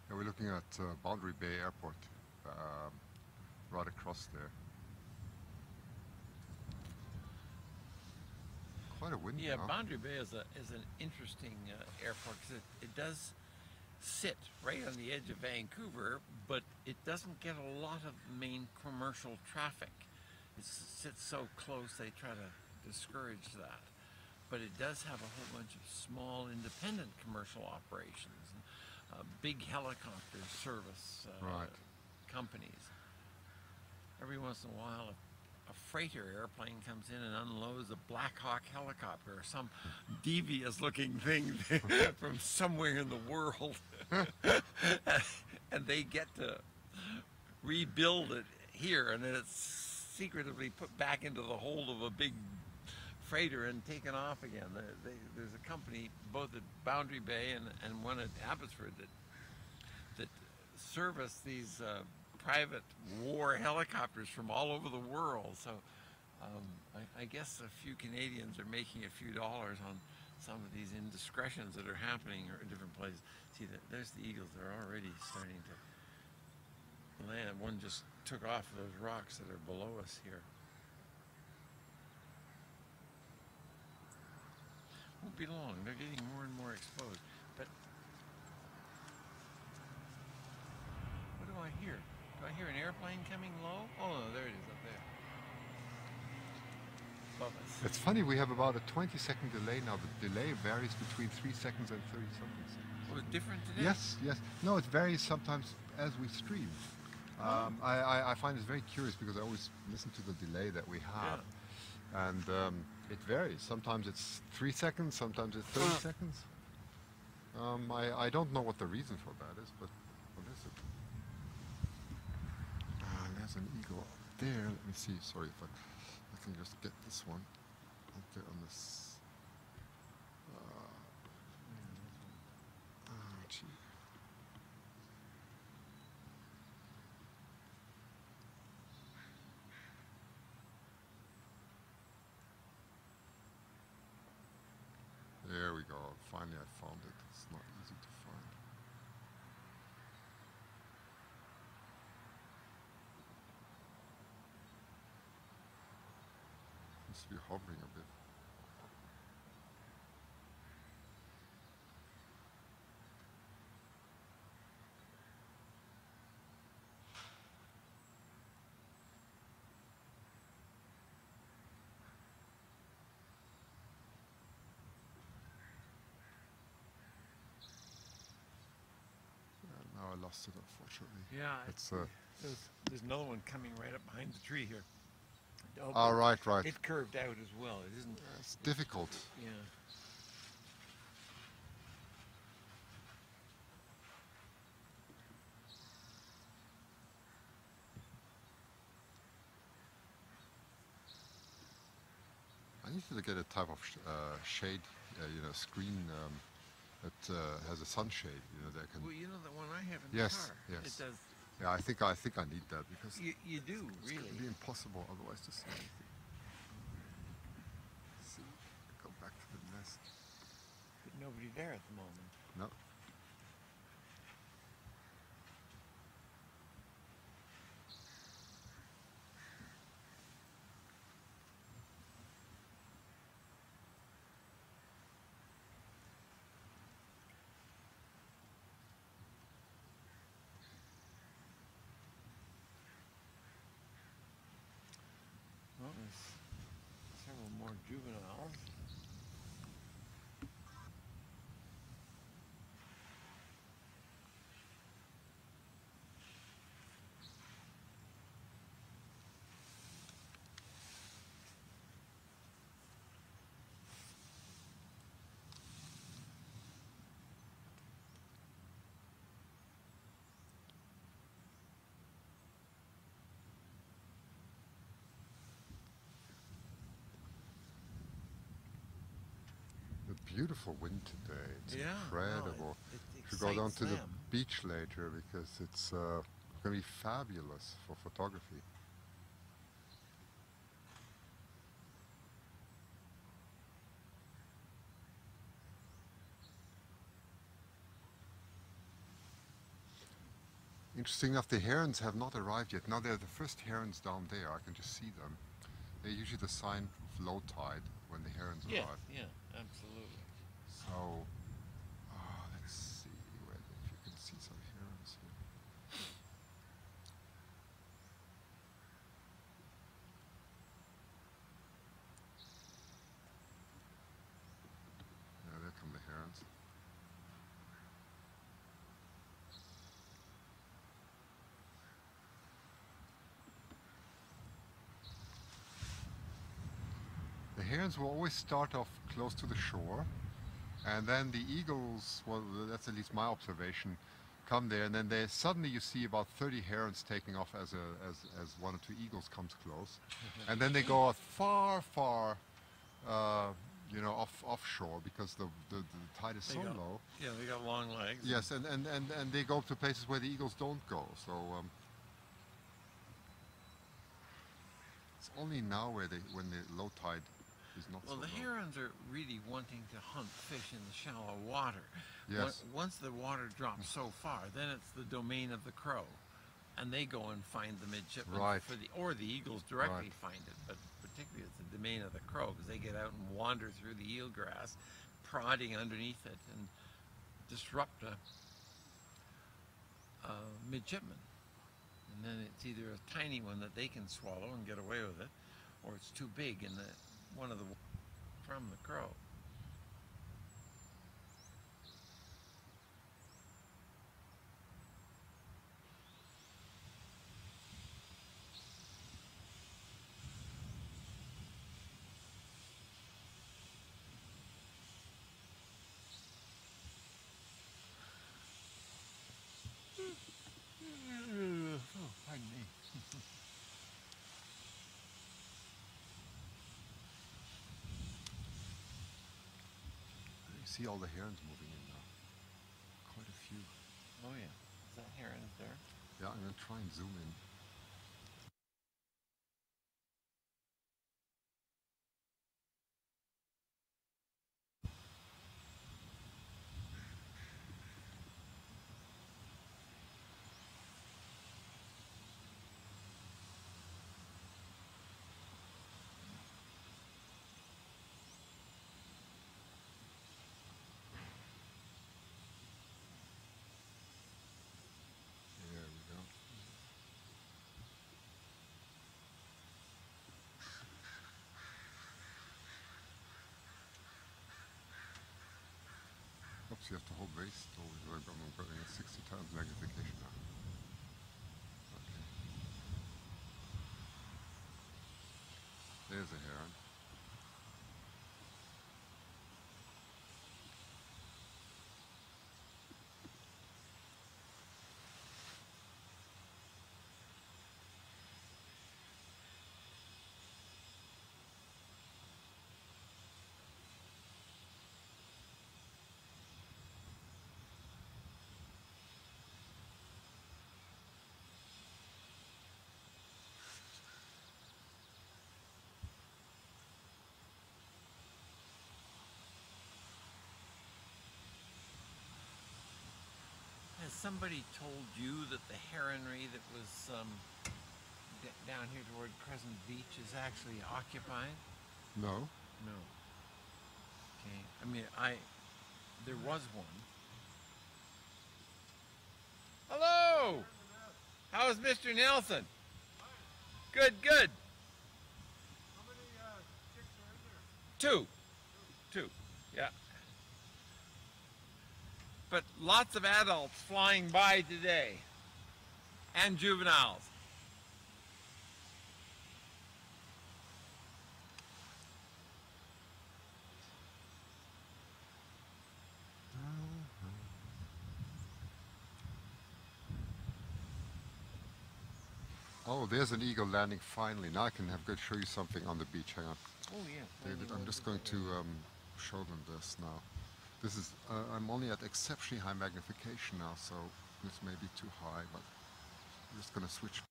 Yeah, we're looking at Boundary Bay Airport, right across there. Quite a wind. Yeah, now. Boundary Bay is an interesting airport because it does sit right on the edge of Vancouver, but it doesn't get a lot of main commercial traffic. It sits so close they try to discourage that. But it does have a whole bunch of small independent commercial operations, big helicopter service companies. Every once in a while a freighter airplane comes in and unloads a Black Hawk helicopter or some devious looking thing from somewhere in the world and they get to rebuild it here, and then it's secretively put back into the hold of a big freighter and taken off again. There's a company both at Boundary Bay and one at Abbotsford that service these private war helicopters from all over the world. So I guess a few Canadians are making a few dollars on some of these indiscretions that are happening in different places. See, there's the eagles. They're already starting to land. One just took off those rocks that are below us here. Won't be long. They're getting more and more exposed. But what do I hear? Do I hear an airplane coming low? Oh no, there it is up there. Above us. It's funny, we have about a 20-second delay now. The delay varies between 3 seconds and 30-something seconds. Oh, it's different today? Yes. No, it varies sometimes as we stream. I find it very curious because I always listen to the delay that we have. Yeah. And It varies. Sometimes it's 3 seconds, sometimes it's 30 seconds. I don't know what the reason for that is, but what is it? There's an eagle up there. Let me see. Sorry if I can just get this one up there on this. Gee. There we go. Finally I found it. It's not easy to find. Seems to be hovering a bit. Now I lost it, unfortunately. Yeah, It's there's another one coming right up behind the tree here. Oh, oh, right. It curved out as well. It isn't. It's difficult. Yeah. I need to get a type of shade, screen that has a sunshade. That can. Well, you know the one I have in Yes, the car. yes. It does. Yeah, I think I need that because You do it's really. going to be impossible otherwise to see anything. Let's see, go back to the nest. But nobody there at the moment. No. Well, there's several more juveniles. A beautiful wind today. It's Yeah, incredible. It Should go down excites to the them. beach later because it's going to be fabulous for photography. Interesting enough, the herons have not arrived yet. Now they're the first herons down there. I can just see them. They're usually the sign of low tide when the herons Yeah, arrive. yeah, absolutely. So, let's see if you can see some herons here. Yeah, there come the herons. The herons will always start off close to the shore, and then the eagles, well, that's at least my observation, come there, and then suddenly you see about 30 herons taking off as one or two eagles comes close, and then they go far, offshore because the tide is so low. Yeah, they got long legs. Yes, and they go to places where the eagles don't go. So it's only now when the low tide is not Well, so the low. herons are really wanting to hunt fish in the shallow water. Yes. Once the water drops so far, then it's the domain of the crow, and they go and find the midshipmen. Right. Or the eagles directly Right. find it, but particularly it's the domain of the crow because they get out and wander through the eelgrass, prodding underneath it and disrupt a midshipman. And then it's either a tiny one that they can swallow and get away with it, or it's too big and one of the from the crow. see all the herons moving in now. Quite a few. Oh yeah. Is that herons there? Yeah, I'm going to try and zoom in. There we go. Oops, you have to hold base. I'm going at 60 times magnification now. Okay. There's a heron. Has somebody told you that the heronry that was down here toward Crescent Beach is actually occupied? No. No. Okay. I mean, there was one. Hello! How's Mr. Nelson? Good, good. How many chicks are in there? Two, yeah. But lots of adults flying by today, and juveniles. Oh, there's an eagle landing finally. Now I can show you something on the beach. Hang on. Oh yeah. David, I'm just going to show them this now. This is, I'm only at exceptionally high magnification now, so this may be too high, but I'm just going to switch.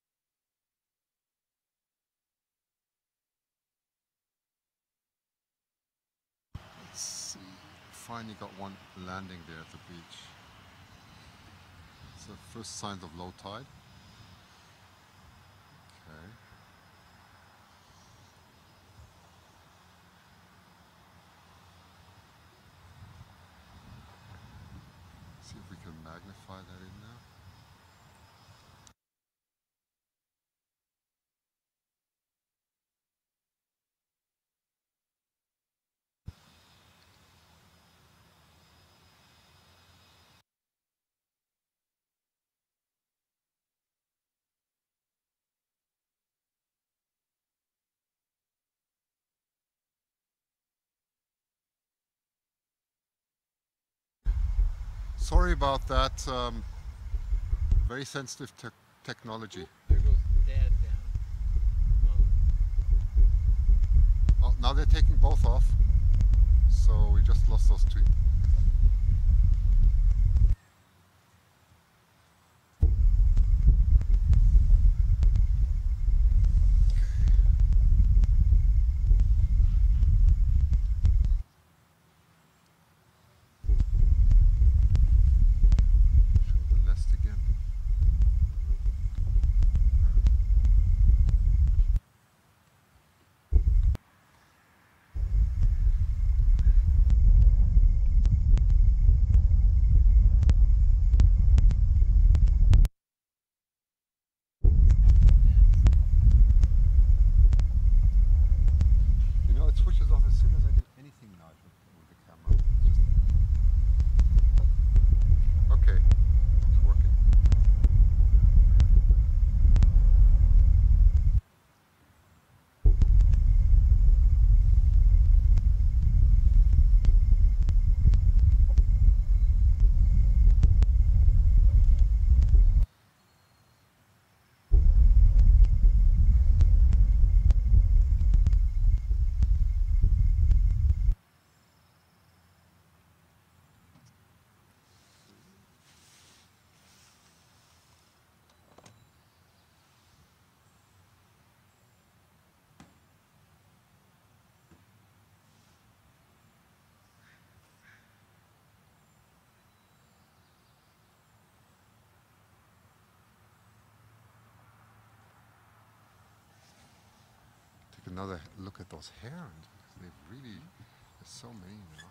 Let's see. Finally got one landing there at the beach. It's the first signs of low tide. Okay. See if we can magnify that in now. Sorry about that. Very sensitive technology. There goes Dad down. Oh, now they're taking both off, so we just lost those two. another look at those herons, because they've really, there's so many now.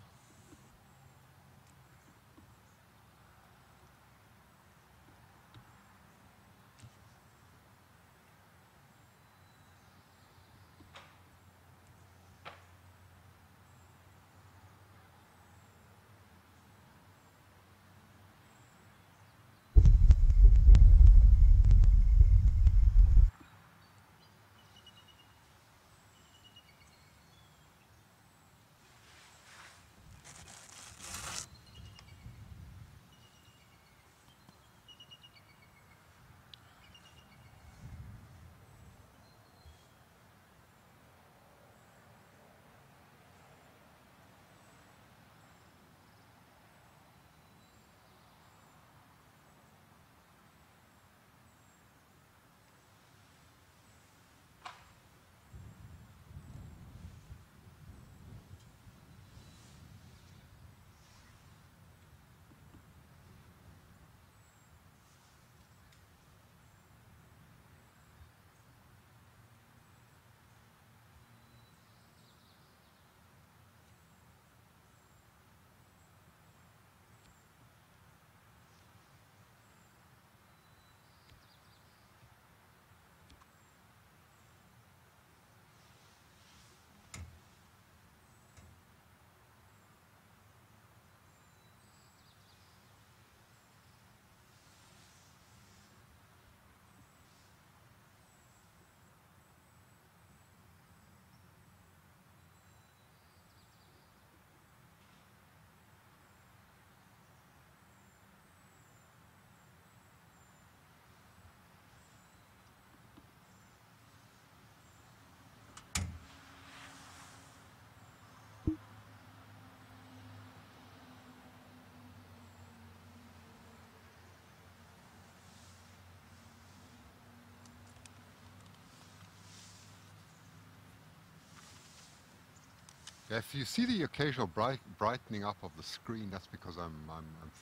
Yeah, if you see the occasional brightening up of the screen, that's because I'm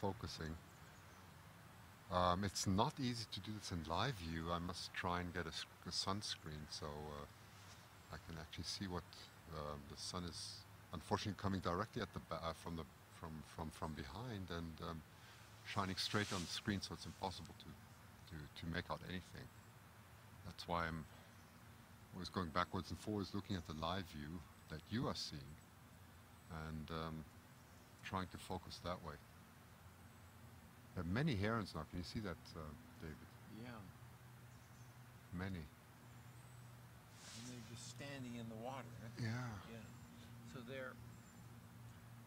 focusing. It's not easy to do this in live view. I must try and get a sunscreen so I can actually see what the sun is. Unfortunately, coming directly at the from behind and shining straight on the screen, so it's impossible to make out anything. That's why I'm always going backwards and forwards, looking at the live view that you are seeing, and trying to focus that way. There are many herons now. Can you see that, David? Yeah. Many. And they're just standing in the water. Right? Yeah. Yeah. So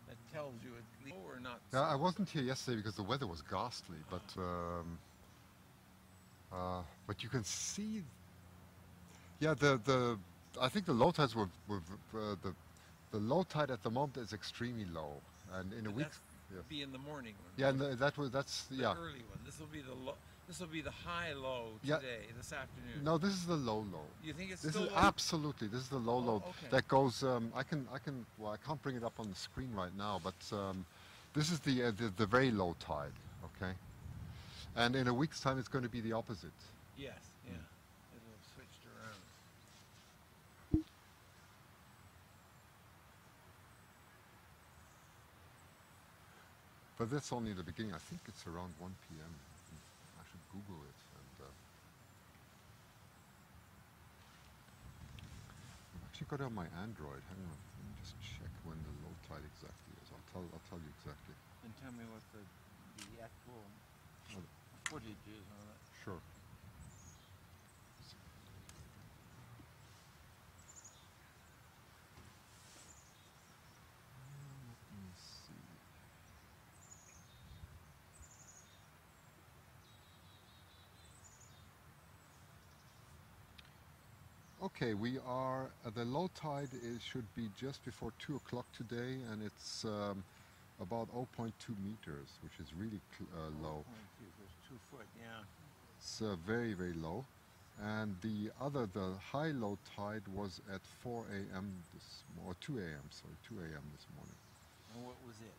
that tells you it's low or not. Yeah, I wasn't here yesterday because the weather was ghastly, but you can see. Yeah, I think the low tides were the low tide at the moment is extremely low, and in a week. Yes. Be in the morning one. Yeah, and that's the early one. This will be the low. This will be the high low today, this afternoon. No, this is the low low. You think it's this still is low? Absolutely, this is the low low okay. that goes. I can't bring it up on the screen right now, but this is the very low tide. Okay, and in a week's time, it's going to be the opposite. Yes. Yeah. It'll have switched around. But that's only the beginning. I think it's around 1 p.m. I should Google it. And I've actually got it on my Android. Hang on, let me just check when the low tide exactly is. I'll tell you exactly. And tell me what the actual footage is on it. Sure. Okay, we are, the low tide should be just before 2 o'clock today, and it's about 0.2 meters, which is really low. 0.2, so it's 2 foot, yeah. It's very, very low. And the high low tide was at 4 a.m. or 2 a.m., sorry, 2 a.m. this morning. And what was it?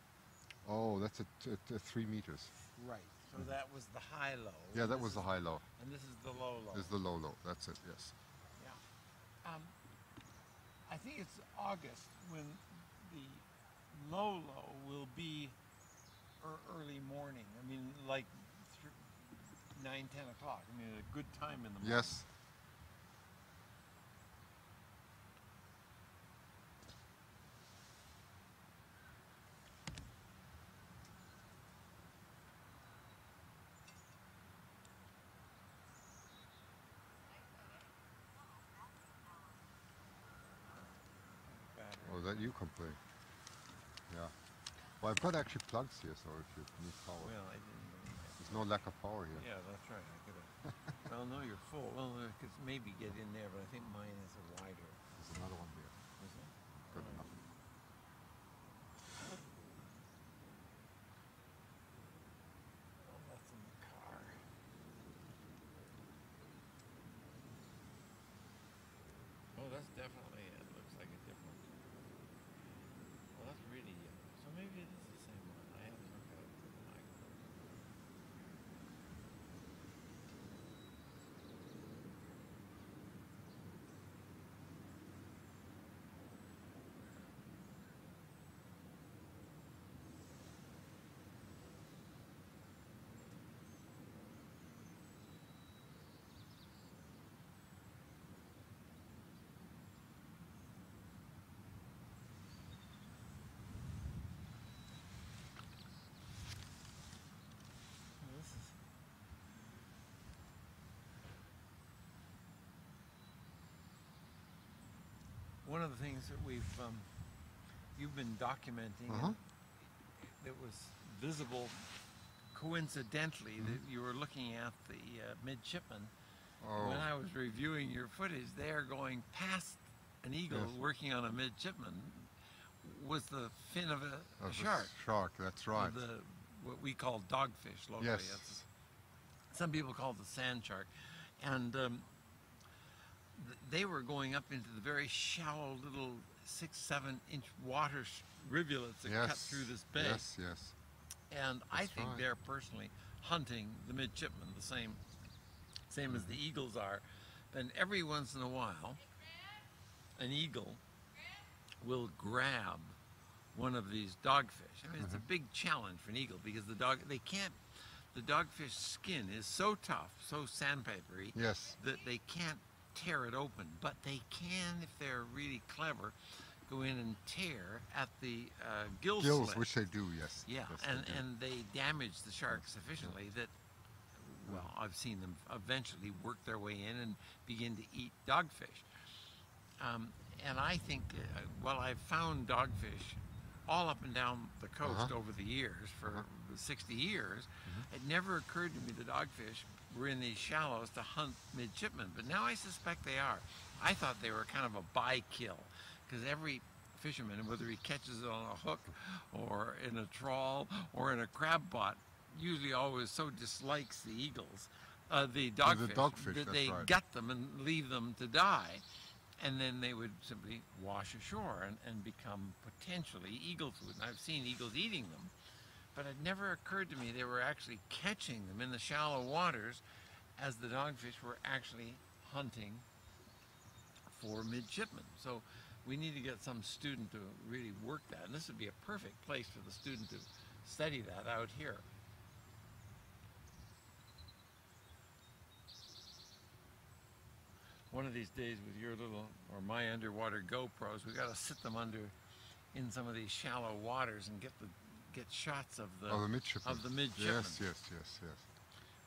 Oh, that's at 3 meters. Right, so that was the high low. Yeah, that was the high low. And this is the low low. This is the low low, that's it, yes. I think it's August when the low will be early morning. I mean, like 9, 10 o'clock. I mean, a good time in the morning. Yes. Oh, is that you complaining? Yeah. Well, I've got actually plugs here, so if you need power. Well, I didn't know that. There's no lack of power here. Yeah, that's right. I could have. Well, no, you're full. Well, I could maybe get in there, but I think mine is a wider. There's another one here. Is it? Good enough. Oh, that's in the car. Oh, that's definitely, it looks like a different. Well, that's really yellow. So maybe it is the same one. I haven't looked at it with the microscope. Oh, this is. One of the things that you've been documenting that was visible coincidentally that you were looking at the midshipman. Oh. When I was reviewing your footage, there going past an eagle Yes. working on a midshipman was the fin of a Of shark. Shark, that's right. What we call dogfish locally. Yes. Some people call it the sand shark. And they were going up into the very shallow little 6-7 inch water rivulets that cut through this bay. Yes, yes. And I That's think right. they're personally hunting the midshipman the same as the eagles are. And every once in a while, an eagle will grab one of these dogfish. I mean, it's a big challenge for an eagle because the dogfish skin is so tough, so sandpapery, Yes. that they can't tear it open. But they can, if they're really clever, go in and tear at the gill Gills, slit. which they do, yes. Yeah, Yes, they do. and they damage the shark sufficiently that, well, I've seen them eventually work their way in and begin to eat dogfish. And I think, well, I've found dogfish all up and down the coast over the years, for 60 years. It never occurred to me the dogfish were in these shallows to hunt midshipmen, but now I suspect they are. I thought they were kind of a by-kill, because every fisherman, whether he catches it on a hook or in a trawl or in a crab pot, usually always so dislikes the eagles, the dogfish, that that's they right. gut them and leave them to die. And then they would simply wash ashore and become potentially eagle food. And I've seen eagles eating them, but it never occurred to me they were actually catching them in the shallow waters as the dogfish were actually hunting for midshipmen. So we need to get some student to really work that. And this would be a perfect place for the student to study that out here. One of these days with your little, or my underwater GoPros, we got to sit them under in some of these shallow waters and get shots of the midshipmen. midshipmen. Yes, yes, yes, yes.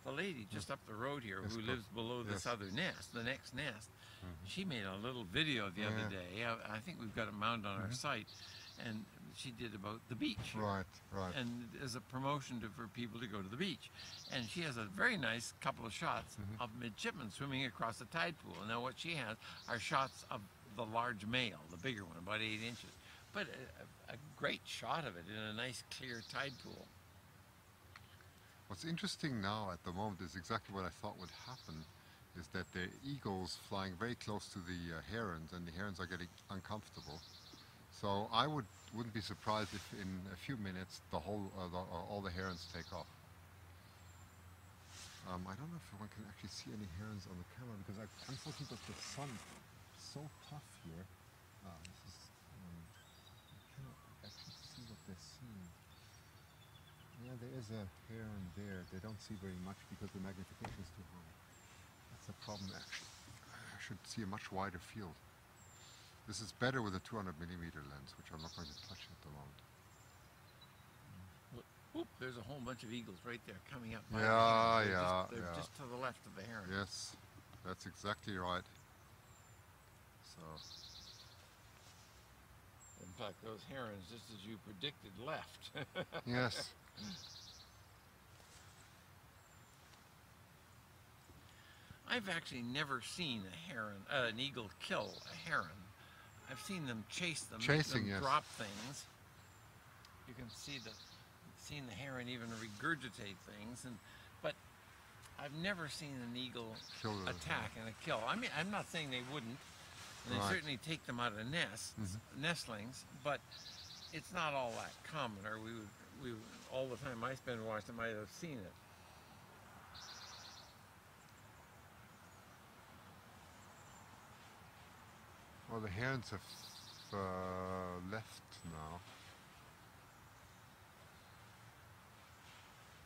The lady just up the road here who lives below this other nest, the next nest, she made a little video the other day. I think we've got it mounted on our site, and she did about the beach. Right, right. And as a promotion for people to go to the beach. And she has a very nice couple of shots of midshipmen swimming across the tide pool. And now what she has are shots of the large male, the bigger one, about 8 inches. But a great shot of it in a nice clear tide pool. What's interesting now at the moment is exactly what I thought would happen, is that the eagle's flying very close to the herons, and the herons are getting uncomfortable. So I wouldn't be surprised if in a few minutes all the herons take off. I don't know if one can actually see any herons on the camera, because unfortunately the sun is so tough here. This is, you cannot actually see what they're seeing. Yeah, there is a heron there. They don't see very much because the magnification is too high. That's a problem actually. I should see a much wider field. This is better with a 200mm lens, which I'm not going to touch at the moment. Oop, there's a whole bunch of eagles right there coming up. They're just to the left of the heron. Yes, that's exactly right. So, in fact, those herons, just as you predicted, left. yes. I've actually never seen a heron, an eagle kill a heron. I've seen them chase them, Chasing, make them yes. drop things. You can see seen the heron even regurgitate things, but I've never seen an eagle attack and a kill. I mean, I'm not saying they wouldn't, and they certainly take them out of nestlings, but it's not all that common, or we would all the time I spend watching, I might have seen it. Well, the herons have left now.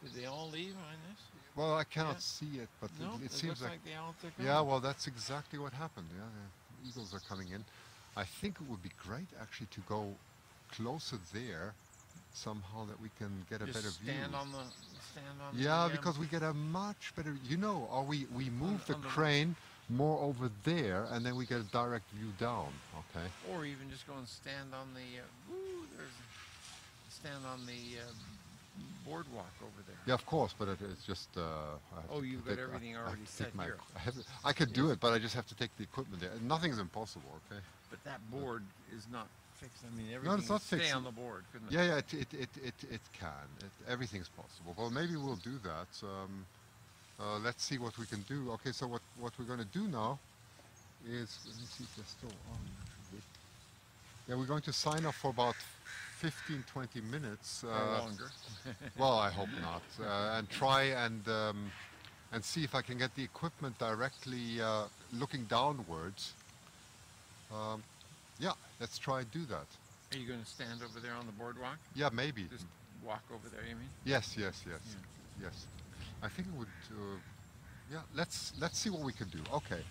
Did they all leave on this? Well, I cannot see it, but No, it seems like they all took yeah, off. well, that's exactly what happened. Yeah, the eagles are coming in. I think it would be great actually to go closer there somehow that we can get a Just better view. stand on Yeah, the, because we get a much better, you know, or we move the on the- crane more over there and then we get a direct view down, okay? or even just go and stand on the boardwalk over there. Yeah, of course, but it's just I have Oh, to you've got take- everything I have already to take set my- here. I could do it, but I just have to take the equipment there. Nothing's impossible, okay? But that board is not fixed. I mean, No, everything it's not would stay fixed. on the board, couldn't it? Yeah, it can. Everything's possible. Well, maybe we'll do that. Let's see what we can do. Okay, so what we're going to do now is, let me see if they're still on. Yeah, we're going to sign off for about 15-20 minutes. Or longer. Well, I hope not. And try and see if I can get the equipment directly looking downwards. Yeah, let's try and do that. Are you going to stand over there on the boardwalk? Yeah, maybe. Just walk over there, you mean? Yes. I think it would. Yeah, let's see what we can do. Okay.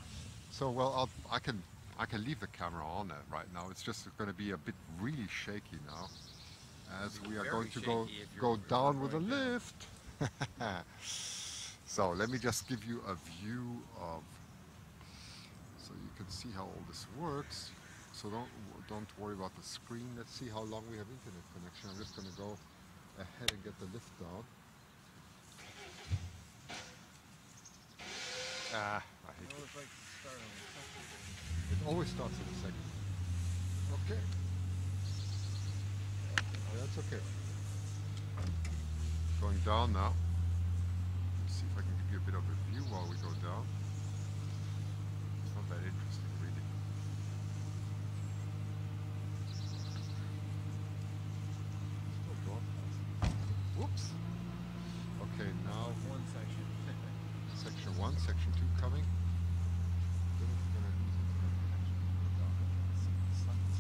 So well, I can leave the camera on right now. It's just going to be a bit really shaky now, as we are Very going to go shaky if you're down with a going down. lift. So let me just give you a view of, so you can see how all this works. So don't worry about the screen. Let's see how long we have internet connection. I'm just going to go ahead and get the lift down. I hate it. It always starts in a second. Okay. Oh, that's okay. Going down now. Let's see if I can give you a bit of a view while we go down. It's not that interesting, really. Still broadcast. Whoops. Okay, now One section. section 1, section 2 coming.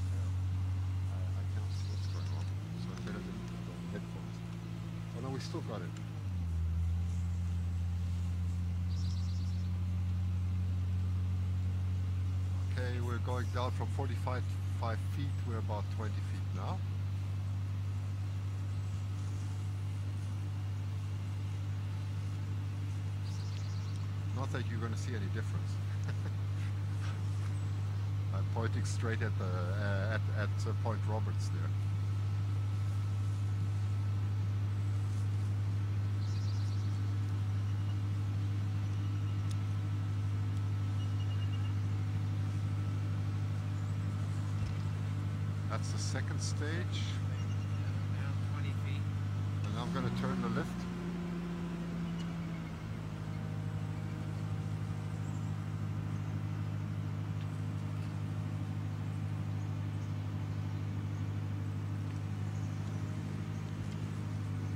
I can't see what's going on, so I better put on headphones. Oh no, we still got it. Okay, we're going down from 45 feet, we're about 20 feet now. Not that you're going to see any difference. I'm pointing straight at Point Roberts there. That's the second stage, Now 20 feet. and I'm going to turn the lift.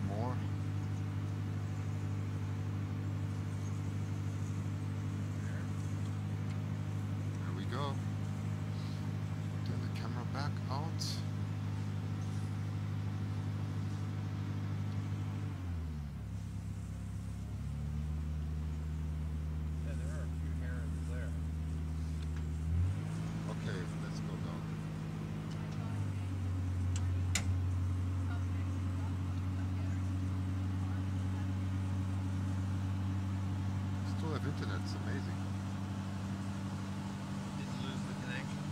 More. There we go. Turn the camera have internet, it's amazing. Didn't lose the connection.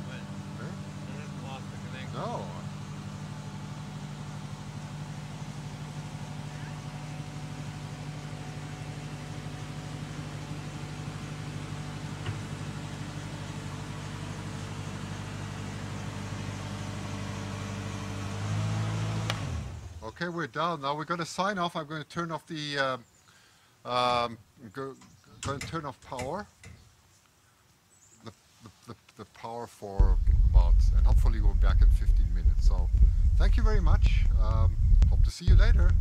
But Eh? it hasn't lost the connection. No. Okay, we're down. Now we're going to sign off. I'm going to turn off the going to turn off power. The power for about, and hopefully we'll be back in 15 minutes. So thank you very much. Hope to see you later.